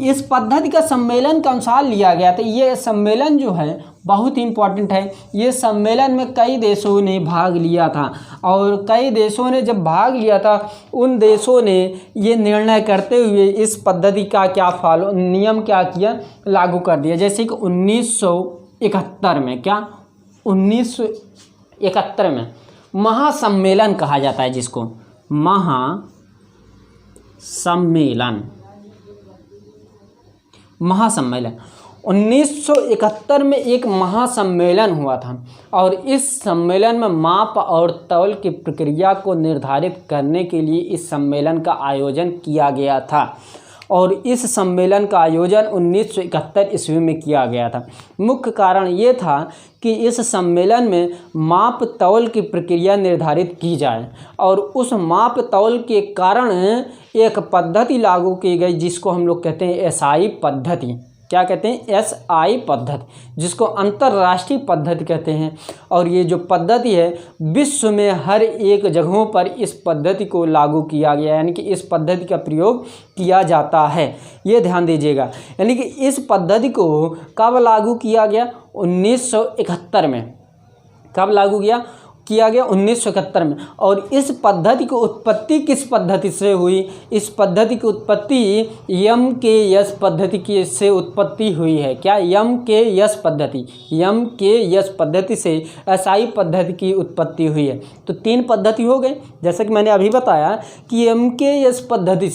इस पद्धति का सम्मेलन के अनुसार लिया गया था। ये सम्मेलन जो है बहुत इंपॉर्टेंट है। ये सम्मेलन में कई देशों ने भाग लिया था और कई देशों ने जब भाग लिया था उन देशों ने ये निर्णय करते हुए इस पद्धति का नियम क्या किया, लागू कर दिया। जैसे कि 1971 में 1971 में महासम्मेलन कहा जाता है, जिसको महासम्मेलन 1971 में एक महासम्मेलन हुआ था और इस सम्मेलन में माप और तौल की प्रक्रिया को निर्धारित करने के लिए इस सम्मेलन का आयोजन किया गया था और इस सम्मेलन का आयोजन 1971 ईस्वी में किया गया था। मुख्य कारण ये था कि इस सम्मेलन में माप तौल की प्रक्रिया निर्धारित की जाए और उस माप तौल के कारण एक पद्धति लागू की गई जिसको हम लोग कहते हैं एसआई पद्धति। क्या कहते हैं? एसआई पद्धति, जिसको अंतर्राष्ट्रीय पद्धति कहते हैं। और ये जो पद्धति है विश्व में हर एक जगहों पर इस पद्धति को लागू किया गया, यानी कि इस पद्धति का प्रयोग किया जाता है। ये ध्यान दीजिएगा, यानी कि इस पद्धति को कब लागू किया गया? 1971 में। कब लागू किया गया? 1971 में। और इस पद्धति की उत्पत्ति किस पद्धति से हुई? इस पद्धति की उत्पत्ति एमकेएस पद्धति से उत्पत्ति हुई है। क्या? एमकेएस पद्धति से एसआई पद्धति की उत्पत्ति हुई है। तो 3 पद्धति हो गए, जैसा कि मैंने अभी बताया कि एमकेएस पद्धति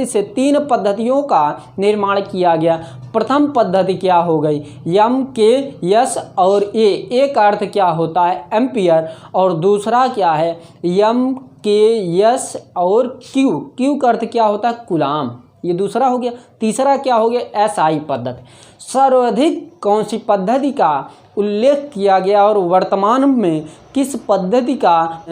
से 3 पद्धतियों का निर्माण किया गया। प्रथम पद्धति क्या हो गई? एमकेएस और ए का अर्थ क्या होता है? एम्पियर। और दूसरा क्या है? एमकेएस और क्यू का अर्थ क्या होता है? कूलाम। ये दूसरा हो गया। तीसरा क्या हो गया? एसआई पद्धति। सर्वाधिक कौन सी पद्धति का उल्लेख किया गया और वर्तमान में किस पद्धति का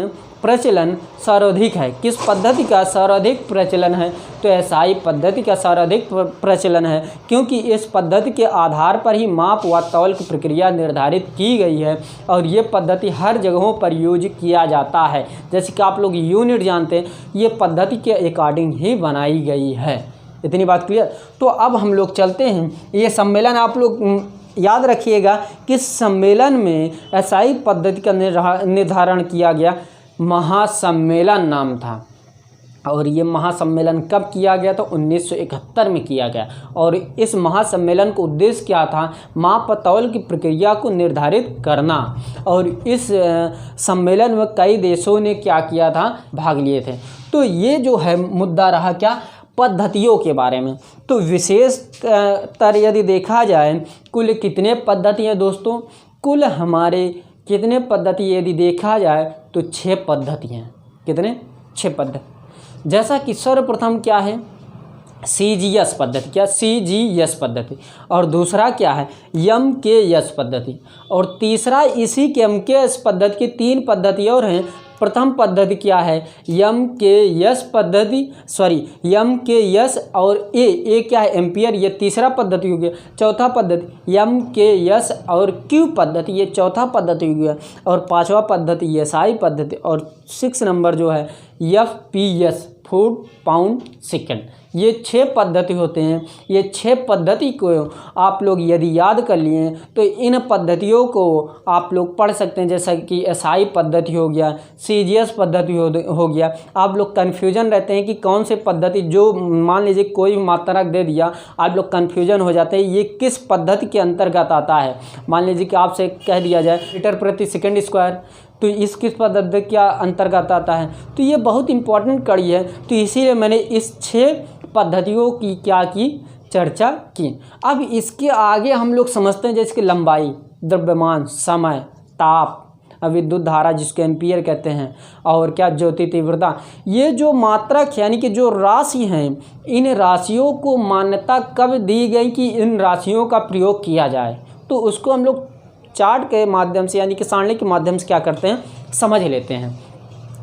प्रचलन सर्वाधिक है? किस पद्धति का सर्वाधिक प्रचलन है? तो एसआई पद्धति का सर्वाधिक प्रचलन है, क्योंकि इस पद्धति के आधार पर ही माप व तौल की प्रक्रिया निर्धारित की गई है और ये पद्धति हर जगहों पर यूज किया जाता है। जैसे कि आप लोग यूनिट जानते हैं, ये पद्धति के अकॉर्डिंग ही बनाई गई है। इतनी बात क्लियर? तो अब हम लोग चलते हैं। ये सम्मेलन आप लोग याद रखिएगा, किस सम्मेलन में एसआई पद्धति का निर्धारण किया गया? महासम्मेलन नाम था। और ये महासम्मेलन कब किया गया? तो 1971 में किया गया। और इस महासम्मेलन का उद्देश्य क्या था? माप तौल की प्रक्रिया को निर्धारित करना। और इस सम्मेलन में कई देशों ने क्या किया था? भाग लिए थे। तो ये जो है मुद्दा रहा क्या? पद्धतियों के बारे में। तो विशेषतर यदि देखा जाए, कुल कितने पद्धति हैं दोस्तों? कुल हमारे कितने पद्धति यदि देखा जाए तो 6 पद्धति हैं। कितने? 6 पद्धति। जैसा कि सर्वप्रथम क्या है? सीजीएस पद्धति। क्या? सीजीएस पद्धति। और दूसरा क्या है? एमकेएस पद्धति। और तीसरा इसी के एमकेएस पद्धति की 3 पद्धति और हैं। प्रथम पद्धति क्या है? एमकेएस और ए क्या है? एम्पियर। ये तीसरा पद्धति हो गया। चौथा पद्धति एमकेएस और क्यू पद्धति, ये चौथा पद्धति हो गया। और 5वां पद्धति एसआई पद्धति। और 6 नंबर जो है एफपीएस, फुट पाउंड सेकेंड। ये 6 पद्धति होते हैं। ये 6 पद्धति को आप लोग यदि याद कर लिए तो इन पद्धतियों को आप लोग पढ़ सकते हैं। जैसा कि एसआई पद्धति हो गया, सीजीएस पद्धति हो गया। आप लोग कन्फ्यूजन रहते हैं कि कौन से पद्धति, जो मान लीजिए कोई मात्रक दे दिया, आप लोग कन्फ्यूजन हो जाते हैं ये किस पद्धति के अंतर्गत आता है। मान लीजिए कि आपसे कह दिया जाए मीटर प्रति सेकंड स्क्वायर, तो इस किस पद्धति के अंतर्गत आता है? तो ये बहुत इंपॉर्टेंट कड़ी है। तो इसीलिए मैंने इस 6 पद्धतियों की क्या की? चर्चा की। अब इसके आगे हम लोग समझते हैं, जैसे कि लंबाई, द्रव्यमान, समय, ताप, विद्युत धारा जिसको एम्पियर कहते हैं, और क्या? ज्योति तीव्रता। ये जो मात्रक यानी कि जो राशि हैं, इन राशियों को मान्यता कब दी गई कि इन राशियों का प्रयोग किया जाए? तो उसको हम लोग चार्ट के माध्यम से यानी कि सारणी के माध्यम से क्या करते हैं? समझ लेते हैं।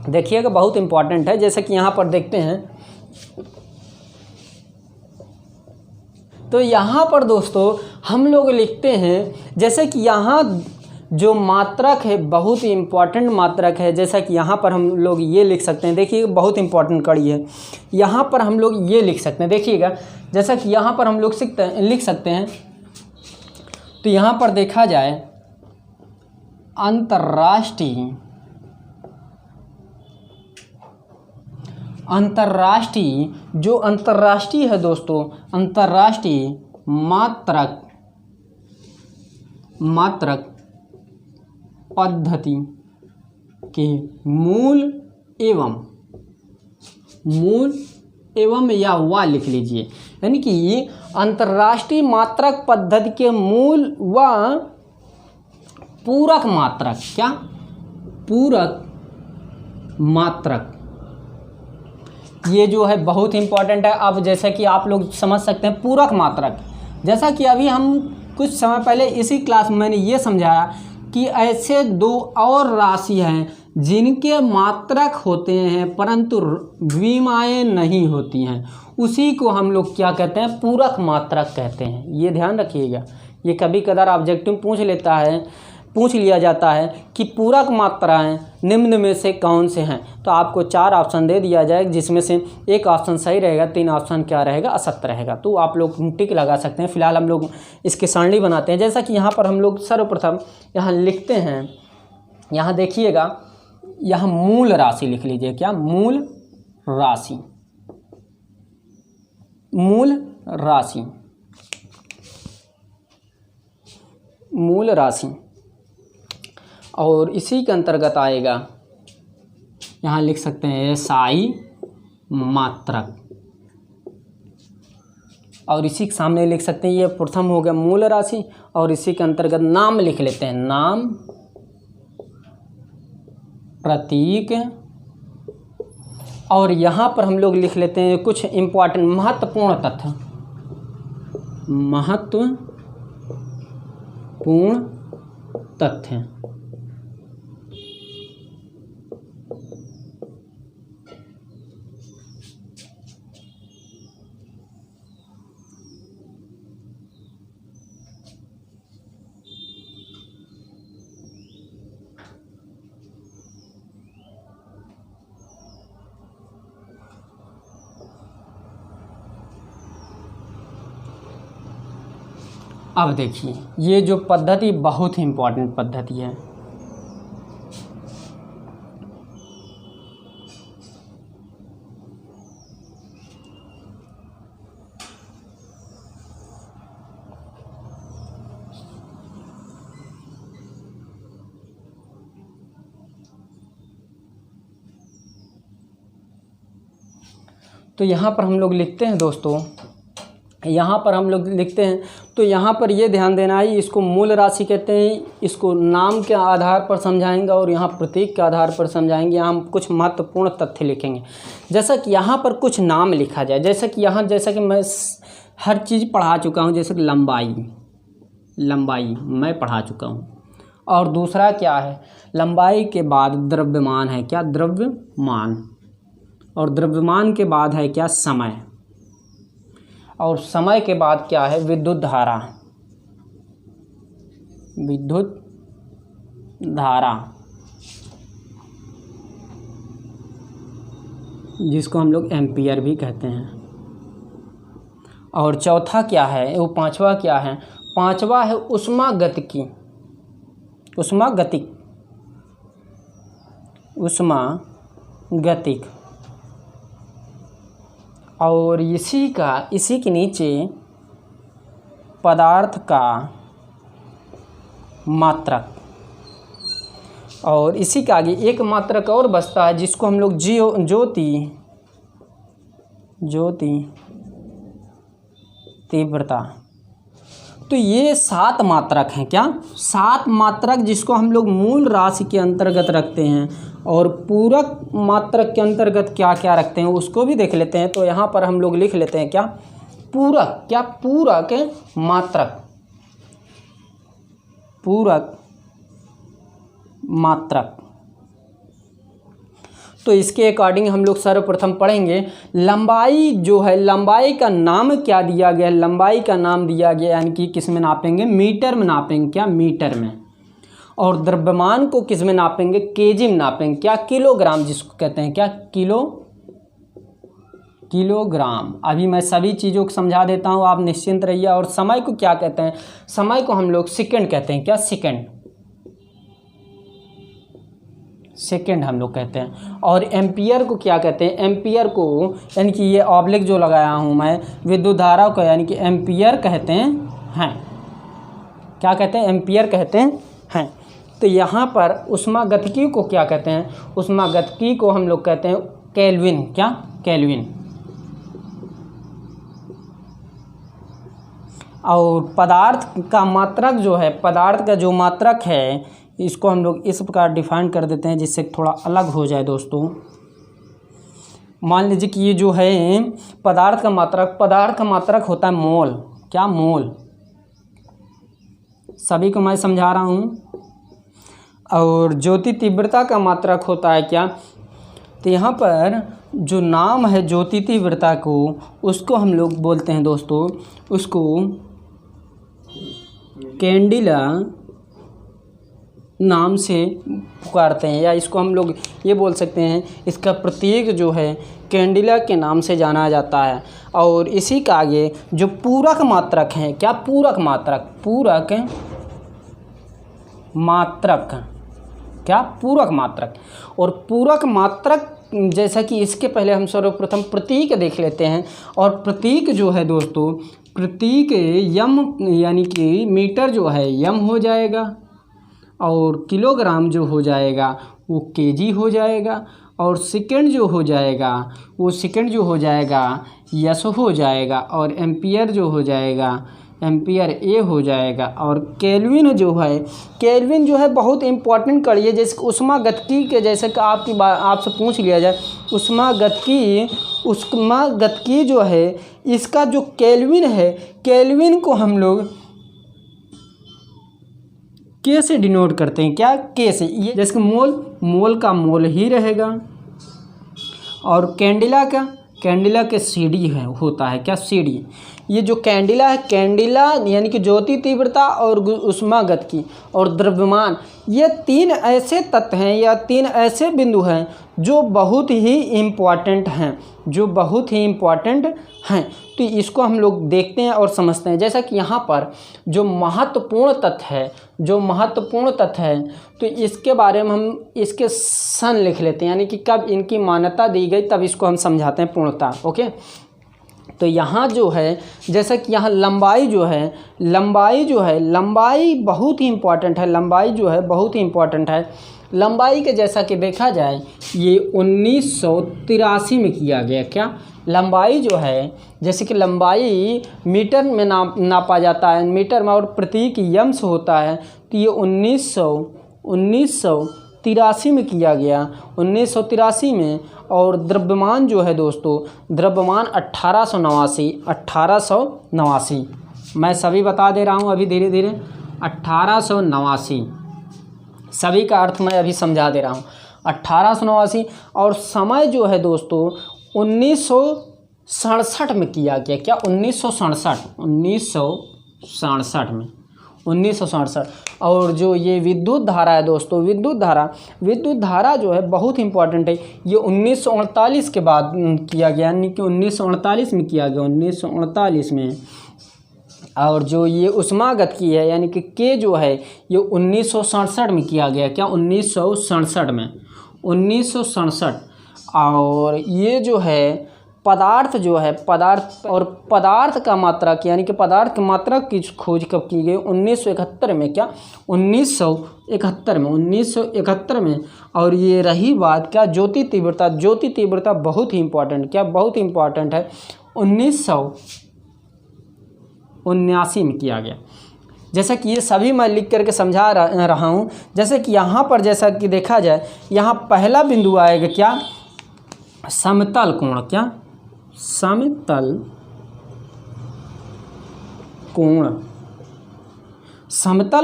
देखिएगा बहुत इंपॉर्टेंट है। जैसे कि यहाँ पर देखते हैं, तो यहाँ पर दोस्तों हम लोग लिखते हैं, जैसे कि यहाँ जो मात्रक है बहुत ही इम्पॉर्टेंट मात्रक है। जैसा कि यहाँ पर हम लोग ये लिख सकते हैं, देखिए बहुत इम्पॉर्टेंट कड़ी है। यहाँ पर हम लोग ये लिख सकते हैं, देखिएगा जैसा कि यहाँ पर हम लोग लिख सकते हैं। तो यहाँ पर देखा जाए अंतर्राष्ट्रीय जो अंतर्राष्ट्रीय है दोस्तों, अंतर्राष्ट्रीय मात्रक पद्धति के मूल एवं या वा लिख लीजिए, यानी कि अंतर्राष्ट्रीय मात्रक पद्धति के मूल व पूरक मात्रक, क्या पूरक मात्रक, ये जो है बहुत इंपॉर्टेंट है। अब जैसा कि आप लोग समझ सकते हैं पूरक मात्रक, जैसा कि अभी हम कुछ समय पहले इसी क्लास में मैंने ये समझाया कि ऐसे दो और राशि हैं जिनके मात्रक होते हैं परंतु विमाएँ नहीं होती हैं, उसी को हम लोग क्या कहते हैं, पूरक मात्रक कहते हैं। ये ध्यान रखिएगा, ये कभी कदार ऑब्जेक्टिव पूछ लिया जाता है कि पूरक मात्राएं निम्न में से कौन से हैं। तो आपको 4 ऑप्शन दे दिया जाएगा, जिसमें से एक ऑप्शन सही रहेगा, 3 ऑप्शन क्या रहेगा, असत्य रहेगा। तो आप लोग टिक लगा सकते हैं। फिलहाल हम लोग इसकी सारणी बनाते हैं। जैसा कि यहाँ पर हम लोग सर्वप्रथम यहाँ लिखते हैं, यहाँ देखिएगा, यहाँ मूल राशि लिख लीजिए, क्या मूल राशि, मूल राशि और इसी के अंतर्गत आएगा, यहाँ लिख सकते हैं SI मात्रक, और इसी के सामने लिख सकते हैं, ये प्रथम हो गया मूल राशि, और इसी के अंतर्गत नाम लिख लेते हैं, नाम, प्रतीक, और यहाँ पर हम लोग लिख लेते हैं कुछ इम्पॉर्टेंट महत्वपूर्ण तथ्य। अब देखिए, ये जो पद्धति बहुत ही इम्पोर्टेंट पद्धति है। तो यहाँ पर हम लोग लिखते हैं दोस्तों, तो यहाँ पर ये ध्यान देना है, इसको मूल राशि कहते हैं, इसको नाम के आधार पर समझाएंगे और यहाँ प्रतीक के आधार पर समझाएंगे। यहाँ हम कुछ महत्वपूर्ण तथ्य लिखेंगे। जैसा कि यहाँ पर कुछ नाम लिखा जाए, जैसा कि मैं हर चीज़ पढ़ा चुका हूँ, जैसे कि लंबाई मैं पढ़ा चुका हूँ। और दूसरा क्या है, लंबाई के बाद द्रव्यमान है, क्या द्रव्यमान, और द्रव्यमान के बाद है क्या समय, और समय के बाद क्या है विद्युत धारा, जिसको हम लोग एम्पियर भी कहते हैं। और चौथा क्या है, वो पांचवा क्या है, पांचवा है उष्मागतिक, और इसी के नीचे पदार्थ का मात्रक, और इसी के आगे एक मात्रक और बचता है जिसको हम लोग ज्योति तीव्रता। तो ये 7 मात्रक हैं, क्या 7 मात्रक, जिसको हम लोग मूल राशि के अंतर्गत रखते हैं, और पूरक मात्रक के अंतर्गत क्या क्या रखते हैं उसको भी देख लेते हैं। तो यहाँ पर हम लोग लिख लेते हैं क्या पूरक मात्रक। तो इसके अकॉर्डिंग हम लोग सर्वप्रथम पढ़ेंगे लंबाई जो है, लंबाई का नाम क्या दिया गया है, लंबाई का नाम दिया गया यानी कि किस में नापेंगे, मीटर में नापेंगे, क्या मीटर में। और द्रव्यमान को किस में नापेंगे, केजी में नापेंगे, क्या किलोग्राम जिसको कहते हैं, क्या किलोग्राम। अभी मैं सभी चीज़ों को समझा देता हूँ, आप निश्चिंत रहिए। और समय को क्या कहते हैं, समय को हम लोग सेकंड कहते हैं, क्या सेकंड हम लोग कहते हैं। और एम्पियर को क्या कहते हैं, एम्पियर को यानी कि ये ऑब्लिक जो लगाया हूँ मैं, विद्युत धारा को यानी कि एम्पियर कहते हैं, क्या कहते हैं, एम्पियर कहते हैं। तो यहाँ पर ऊष्मागतिकी को क्या कहते हैं, ऊष्मागतिकी को हम लोग कहते हैं केल्विन, क्या केल्विन। और पदार्थ का मात्रक जो है, पदार्थ का जो मात्रक है, इसको हम लोग इस प्रकार डिफाइन कर देते हैं जिससे थोड़ा अलग हो जाए दोस्तों। मान लीजिए कि ये जो है पदार्थ का मात्रक होता है मोल, क्या मोल। सभी को मैं समझा रहा हूँ। और ज्योति तीव्रता का मात्रक होता है क्या, तो यहाँ पर जो नाम है ज्योति तीव्रता को, उसको हम लोग बोलते हैं दोस्तों, उसको कैंडिला नाम से पुकारते हैं, या इसको हम लोग ये बोल सकते हैं, इसका प्रतीक जो है कैंडिला के नाम से जाना जाता है। और इसी का आगे जो पूरक मात्रक हैं, क्या पूरक मात्रक। और पूरक मात्रक जैसा कि इसके पहले हम सर्वप्रथम प्रतीक देख लेते हैं। और प्रतीक जो है दोस्तों, प्रतीक यम यानी कि मीटर जो है यम हो जाएगा, और किलोग्राम जो हो जाएगा वो केजी हो जाएगा, और सेकंड जो हो जाएगा वो सेकंड जो हो जाएगा यस हो जाएगा, और एम्पियर जो हो जाएगा एम्पियर ए हो जाएगा। और केल्विन जो है बहुत इंपॉर्टेंट कड़ी है। जैसे ऊष्मागतिकी के जैसे कि आपसे पूछ लिया जाए, ऊष्मागतिकी जो है इसका जो केल्विन है, केल्विन को हम लोग के से डिनोट करते हैं, क्या के से। ये जैसे मोल का मोल ही रहेगा। और कैंडिला के सीडी है होता है, क्या सीडी। ये जो कैंडिला है, कैंडिला यानी कि ज्योति तीव्रता और ऊष्मागतिकी और द्रव्यमान, ये तीन ऐसे तत्व हैं या तीन ऐसे बिंदु हैं जो बहुत ही इम्पॉर्टेंट हैं, तो इसको हम लोग देखते हैं और समझते हैं। जैसा कि यहाँ पर जो महत्वपूर्ण तत्व है तो इसके बारे में हम इसके सन लिख लेते हैं, यानी कि कब इनकी मान्यता दी गई, तब इसको हम समझाते हैं पूर्णता। ओके, तो यहाँ जो है जैसा कि यहाँ लंबाई बहुत ही इम्पॉर्टेंट है। लंबाई के जैसा कि देखा जाए ये 1983 में किया गया, क्या लंबाई जो है, जैसे कि लंबाई मीटर में नापा जाता है, मीटर में, और प्रतीक यम से होता है, तो ये 1983 में किया गया, 1983 में। और द्रव्यमान जो है दोस्तों, द्रव्यमान 1889, मैं सभी बता दे रहा हूँ अभी धीरे धीरे, 1889 सभी का अर्थ मैं अभी समझा दे रहा हूँ, 1889। और समय जो है दोस्तों 1967 में किया गया, क्या 1967। और जो ये विद्युत धारा है दोस्तों, विद्युत धारा जो है बहुत इंपॉर्टेंट है, ये 1948 के बाद किया गया, यानी कि 1948 में किया गया, 1948 में। और जो ये ऊष्मागतिकी है यानी कि के जो है ये 1967 में किया गया, क्या 1967। और ये जो है पदार्थ का मात्रक यानी कि पदार्थ के मात्रक की खोज कब की गई, 1971 में, क्या 1971 में। और ये रही बात क्या ज्योति तीव्रता बहुत ही इम्पोर्टेंट है, 1979 में किया गया। जैसा कि ये सभी मैं लिख करके समझा रहा हूँ। जैसे कि यहाँ पर जैसा कि देखा जाए, यहाँ पहला बिंदु आएगा क्या, समतल कोण, क्या समतल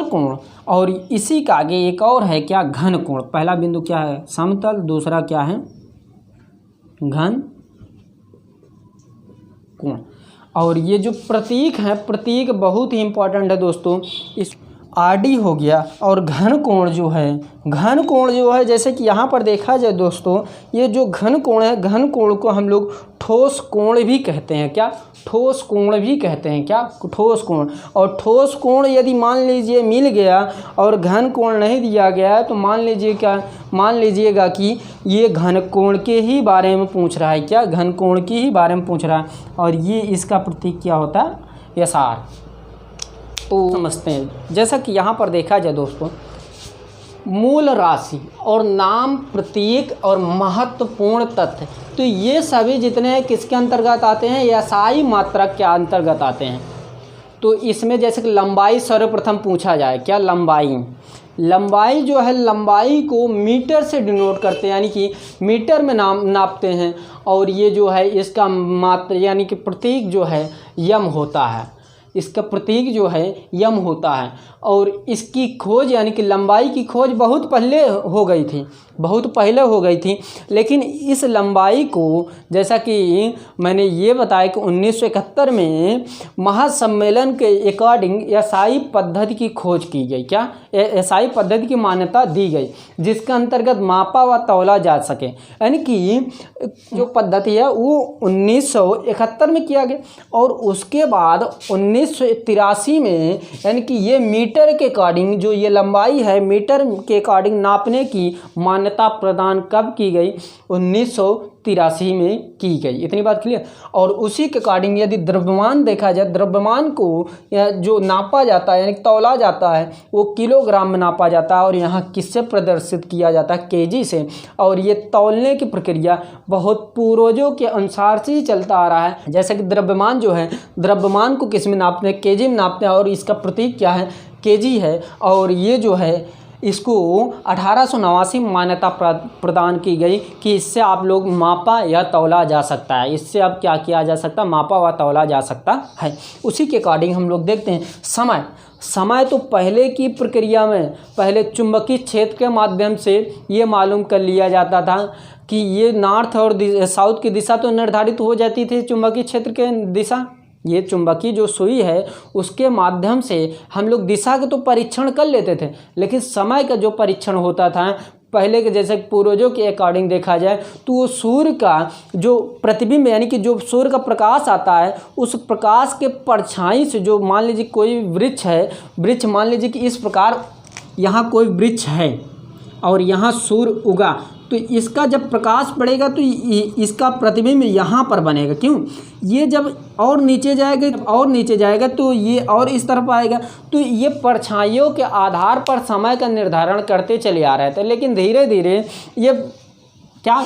कोण। और इसी का आगे एक और है, क्या घन कोण। पहला बिंदु क्या है, समतल, दूसरा क्या है, घन कोण। और ये जो प्रतीक है, प्रतीक बहुत ही इम्पोर्टेंट है दोस्तों। आरडी हो गया, और घन कोण जो है जैसे कि यहाँ पर देखा जाए दोस्तों, ये जो घन कोण है, घन कोण को हम लोग ठोस कोण भी कहते हैं। क्या? ठोस कोण भी कहते हैं। क्या? ठोस कोण। और ठोस कोण यदि मान लीजिए मिल गया और घन कोण नहीं दिया गया है तो मान लीजिएगा कि ये घन कोण के ही बारे में पूछ रहा है। क्या? घन कोण की ही बारे में पूछ रहा है, और ये इसका प्रतीक क्या होता है? यसार। तो समझते हैं, जैसा कि यहाँ पर देखा जाए दोस्तों, मूल राशि और नाम, प्रतीक और महत्वपूर्ण तथ्य, तो ये सभी जितने हैं किसके अंतर्गत आते हैं? एसआई मात्रक के अंतर्गत आते हैं। तो इसमें जैसे कि लंबाई सर्वप्रथम पूछा जाए। क्या? लंबाई जो है, लंबाई को मीटर से डिनोट करते हैं, यानी कि मीटर में नापते हैं। और ये जो है इसका मात्रा यानी कि प्रतीक जो है यम होता है। इसका प्रतीक जो है यम होता है। और इसकी खोज यानी कि लंबाई की खोज बहुत पहले हो गई थी, लेकिन इस लंबाई को जैसा कि मैंने ये बताया कि 1971 में महासम्मेलन के अकॉर्डिंग एसआई पद्धति की खोज की गई। क्या? एसआई पद्धति की मान्यता दी गई, जिसके अंतर्गत मापा व तौला जा सके। यानी कि जो पद्धति है वो 1971 में किया गया, और उसके बाद 1983 में, यानी कि ये मीटर के अकॉर्डिंग जो ये लंबाई है मीटर के अकॉर्डिंग नापने की मान्यता प्रदान कब की गई? 1983 में की गई। इतनी बात क्लियर। और उसी के अकॉर्डिंग यदि द्रव्यमान देखा जाए, द्रव्यमान को जो नापा जाता है यानी तौला जाता है वो किलोग्राम में नापा जाता है, और यहाँ किससे प्रदर्शित किया जाता है? केजी से। और ये तौलने की प्रक्रिया बहुत पूर्वजों के अनुसार से ही चलता आ रहा है। जैसे कि द्रव्यमान जो है, द्रव्यमान को किस में नापते हैं? केजी में नापते हैं, और इसका प्रतीक क्या है? केजी है। और ये जो है इसको 1889 मान्यता प्रदान की गई कि इससे आप लोग मापा या तौला जा सकता है। इससे अब क्या किया जा सकता है? मापा व तौला जा सकता है। उसी के अकॉर्डिंग हम लोग देखते हैं समय तो पहले की प्रक्रिया में पहले चुंबकीय क्षेत्र के माध्यम से ये मालूम कर लिया जाता था कि ये नॉर्थ और साउथ की दिशा तो निर्धारित हो जाती थी, चुंबकीय क्षेत्र के दिशा। ये चुंबकीय जो सुई है उसके माध्यम से हम लोग दिशा के तो परीक्षण कर लेते थे, लेकिन समय का जो परीक्षण होता था पहले के जैसे पूर्वजों के अकॉर्डिंग देखा जाए तो वो सूर्य का जो प्रतिबिंब यानी कि जो सूर्य का प्रकाश आता है उस प्रकाश के परछाई से, जो मान लीजिए कोई वृक्ष है, वृक्ष मान लीजिए कि इस प्रकार यहाँ कोई वृक्ष है और यहाँ सूर्य उगा, तो इसका जब प्रकाश पड़ेगा तो इसका प्रतिबिंब यहाँ पर बनेगा। क्यों? ये जब और नीचे जाएगा तो ये और इस तरफ आएगा, तो ये परछाइयों के आधार पर समय का निर्धारण करते चले आ रहे थे। लेकिन धीरे धीरे ये क्या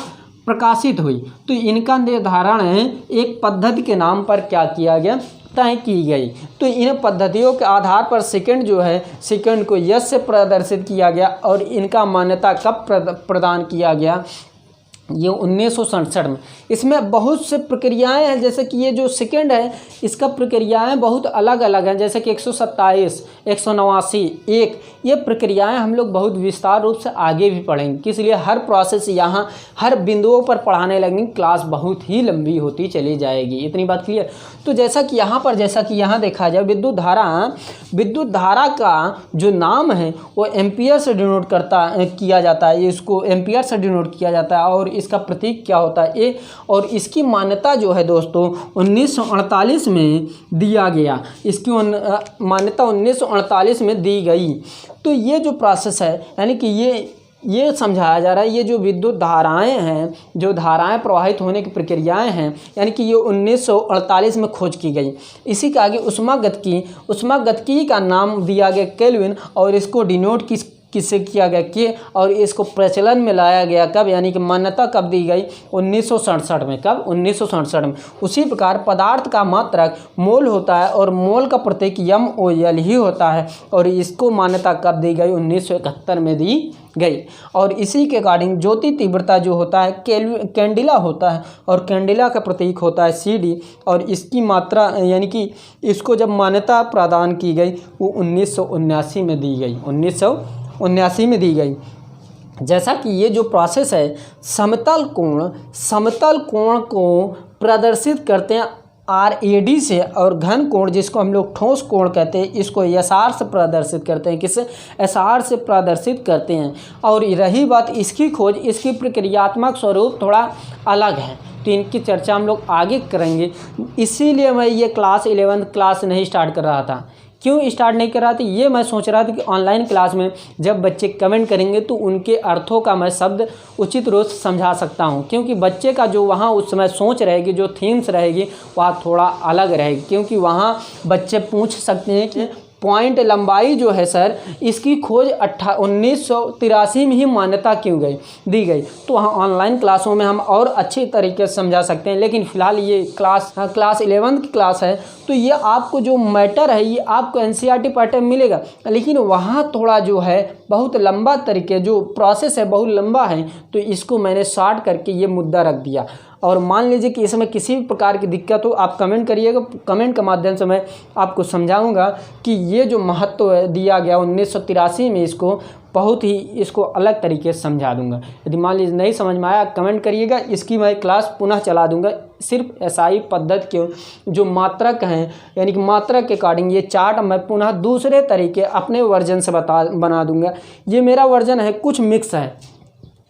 प्रकाशित हुई, तो इनका निर्धारण एक पद्धति के नाम पर क्या किया गया? तय की गई। तो इन पद्धतियों के आधार पर सेकंड जो है, सेकंड को यस से प्रदर्शित किया गया, और इनका मान्यता कब प्रदान किया गया? ये 1967 में। इसमें बहुत से प्रक्रियाएं हैं, जैसे कि ये जो सेकंड है इसका प्रक्रियाएं बहुत अलग अलग हैं, जैसे कि 127, 189, 1, ये प्रक्रियाएं हम लोग बहुत विस्तार रूप से आगे भी पढ़ेंगे। इसलिए हर प्रोसेस यहाँ हर बिंदुओं पर पढ़ाने लगेंगे, क्लास बहुत ही लंबी होती चली जाएगी। इतनी बात क्लियर। तो जैसा कि यहाँ देखा जाए, विद्युत धारा का जो नाम है वो एम्पियर से डिनोट किया जाता है, इसको एम्पियर से डिनोट किया जाता है, और इसका प्रतीक क्या होता है? ए। और इसकी मान्यता जो है दोस्तों 1948 में दिया गया, इसकी मान्यता 1948 में दी गई। तो ये जो प्रोसेस है यानी कि ये समझाया जा रहा है, ये जो विद्युत धाराएं हैं, जो धाराएं प्रवाहित होने की प्रक्रियाएं हैं, यानी कि ये 1948 में खोज की गई। इसी के आगे ऊष्मागतिकी का नाम दिया गया केल्विन, और इसको डिनोट किससे किया गया? के। और इसको प्रचलन में लाया गया कब? यानी कि मान्यता कब दी गई? 1967 में। कब? 1967 में। उसी प्रकार पदार्थ का मात्रक मोल होता है और मोल का प्रतीक MOL ही होता है, और इसको मान्यता कब दी गई? 1971 में दी गई। और इसी के अकॉर्डिंग ज्योति तीव्रता जो होता है कैंडिला होता है, और कैंडिला का प्रतीक होता है CD, और इसकी मात्रा यानी कि इसको जब मान्यता प्रदान की गई वो 1979 में दी गई। 1979 में दी गई। जैसा कि ये जो प्रोसेस है समतल कोण को प्रदर्शित करते हैं RAD से और घन कोण जिसको हम लोग ठोस कोण कहते हैं इसको SR से प्रदर्शित करते हैं। किससे? SR से प्रदर्शित करते हैं। और रही बात इसकी खोज, इसकी प्रक्रियात्मक स्वरूप थोड़ा अलग है, तो इनकी चर्चा हम लोग आगे करेंगे। इसीलिए मैं ये क्लास 11th क्लास नहीं स्टार्ट कर रहा था। क्यों स्टार्ट नहीं कर रहा था? ये मैं सोच रहा था कि ऑनलाइन क्लास में जब बच्चे कमेंट करेंगे तो उनके अर्थों का मैं शब्द उचित रूप से समझा सकता हूँ, क्योंकि बच्चे का जो वहाँ उस समय सोच रहेगी, जो थीम्स रहेगी वह थोड़ा अलग रहेगी। क्योंकि वहाँ बच्चे पूछ सकते हैं कि पॉइंट लंबाई जो है सर, इसकी खोज 1983 में ही मान्यता क्यों दी गई। तो वहाँ ऑनलाइन क्लासों में हम और अच्छी तरीके से समझा सकते हैं, लेकिन फ़िलहाल ये क्लास 11th की क्लास है, तो ये आपको जो मैटर है ये आपको NCERT पैटर्न मिलेगा, लेकिन वहाँ थोड़ा जो है बहुत लंबा तरीके, जो प्रोसेस है बहुत लंबा है, तो इसको मैंने शॉर्ट करके ये मुद्दा रख दिया। और मान लीजिए कि इसमें किसी भी प्रकार की दिक्कत हो, आप कमेंट करिएगा, कमेंट के माध्यम से मैं आपको समझाऊंगा कि ये जो महत्व दिया गया 1983 में, इसको बहुत ही इसको अलग तरीके से समझा दूंगा। यदि मान लीजिए नहीं समझ में आया कमेंट करिएगा, इसकी मैं क्लास पुनः चला दूंगा। सिर्फ SI पद्धति के जो मात्रक हैं, यानी कि मात्रक के अकॉर्डिंग ये चार्ट मैं पुनः दूसरे तरीके अपने वर्जन से बना दूंगा। ये मेरा वर्जन है, कुछ मिक्स है,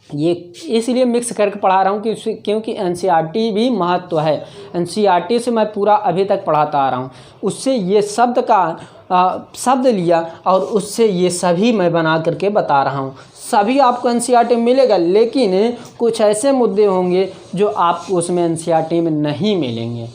ये इसलिए मिक्स करके पढ़ा रहा हूँ कि क्योंकि NCERT भी महत्व है। NCERT से मैं पूरा अभी तक पढ़ाता आ रहा हूँ, उससे ये शब्द का शब्द लिया और उससे ये सभी मैं बना करके बता रहा हूँ। सभी आपको NCERT में मिलेगा, लेकिन कुछ ऐसे मुद्दे होंगे जो आपको उसमें NCERT में नहीं मिलेंगे।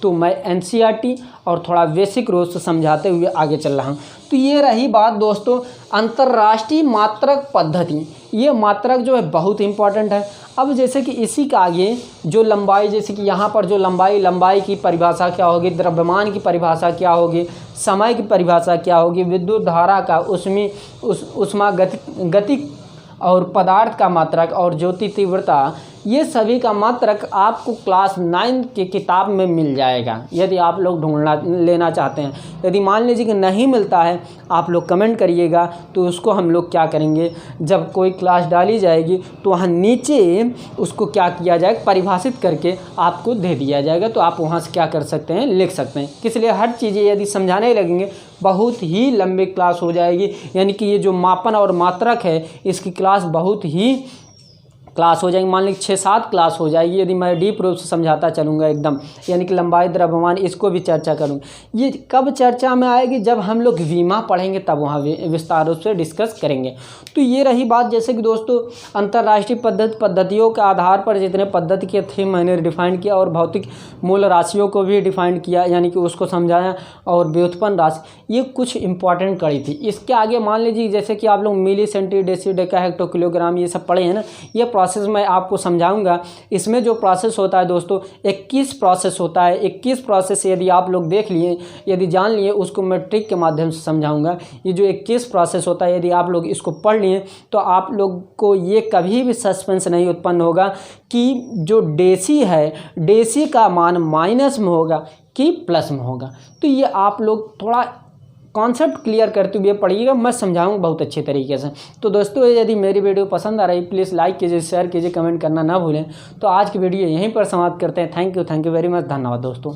तो मैं NCERT और थोड़ा बेसिक रूप से समझाते हुए आगे चल रहा हूँ। तो ये रही बात दोस्तों अंतर्राष्ट्रीय मात्रक पद्धति। ये मात्रक जो है बहुत इंपॉर्टेंट है। अब जैसे कि इसी का आगे जो लंबाई, जैसे कि यहाँ पर जो लंबाई की परिभाषा क्या होगी, द्रव्यमान की परिभाषा क्या होगी, समय की परिभाषा क्या होगी, विद्युत धारा का, उष्मा गति और पदार्थ का मात्रक और ज्योति तीव्रता, ये सभी का मात्रक आपको क्लास 9 की किताब में मिल जाएगा, यदि आप लोग लेना चाहते हैं। यदि मान लीजिए कि नहीं मिलता है, आप लोग कमेंट करिएगा, तो उसको हम लोग क्या करेंगे, जब कोई क्लास डाली जाएगी तो वहाँ नीचे उसको क्या किया जाएगा, परिभाषित करके आपको दे दिया जाएगा। तो आप वहाँ से क्या कर सकते हैं, लिख सकते हैं। इसलिए हर चीज़ें यदि समझाने लगेंगे बहुत ही लंबी क्लास हो जाएगी। यानी कि ये जो मापन और मात्रक है इसकी क्लास बहुत ही क्लास हो जाएगी, मान लीजिए 6-7 क्लास हो जाएगी यदि मैं डीप रूप से समझाता चलूँगा एकदम। यानी कि लंबाई, द्रव्यमान, इसको भी चर्चा करूँगा। ये कब चर्चा में आएगी, जब हम लोग विमा पढ़ेंगे तब वहाँ विस्तार रूप से डिस्कस करेंगे। तो ये रही बात। जैसे कि दोस्तों अंतर्राष्ट्रीय पद्धतियों के आधार पर जितने पद्धति के थे मैंने डिफाइन किया, और भौतिक मूल राशियों को भी डिफाइन किया, यानी कि उसको समझाया, और व्युत्पन्न राशि, ये कुछ इंपॉर्टेंट कड़ी थी। इसके आगे मान लीजिए जैसे कि आप लोग milli, centi, deci, deca, hecto, kilogram, ये सब पढ़े हैं ना, ये प्रोसेस मैं आपको समझाऊंगा। इसमें जो प्रोसेस होता है दोस्तों 21 प्रोसेस होता है। 21 प्रोसेस यदि आप लोग देख लिए, यदि जान लिए, उसको मैं ट्रिक के माध्यम से समझाऊंगा। ये जो 21 प्रोसेस होता है, यदि आप लोग इसको पढ़ लिए तो आप लोग को ये कभी भी सस्पेंस नहीं उत्पन्न होगा कि जो डेसी है, डेसी का मान माइनस में होगा कि प्लस में होगा। तो ये आप लोग थोड़ा कॉन्सेप्ट क्लियर करते हुए पढ़िएगा, मैं समझाऊंगा बहुत अच्छे तरीके से। तो दोस्तों यदि मेरी वीडियो पसंद आ रही प्लीज़ लाइक कीजिए, शेयर कीजिए, कमेंट करना ना भूलें। तो आज की वीडियो यहीं पर समाप्त करते हैं। थैंक यू वेरी मच, धन्यवाद दोस्तों।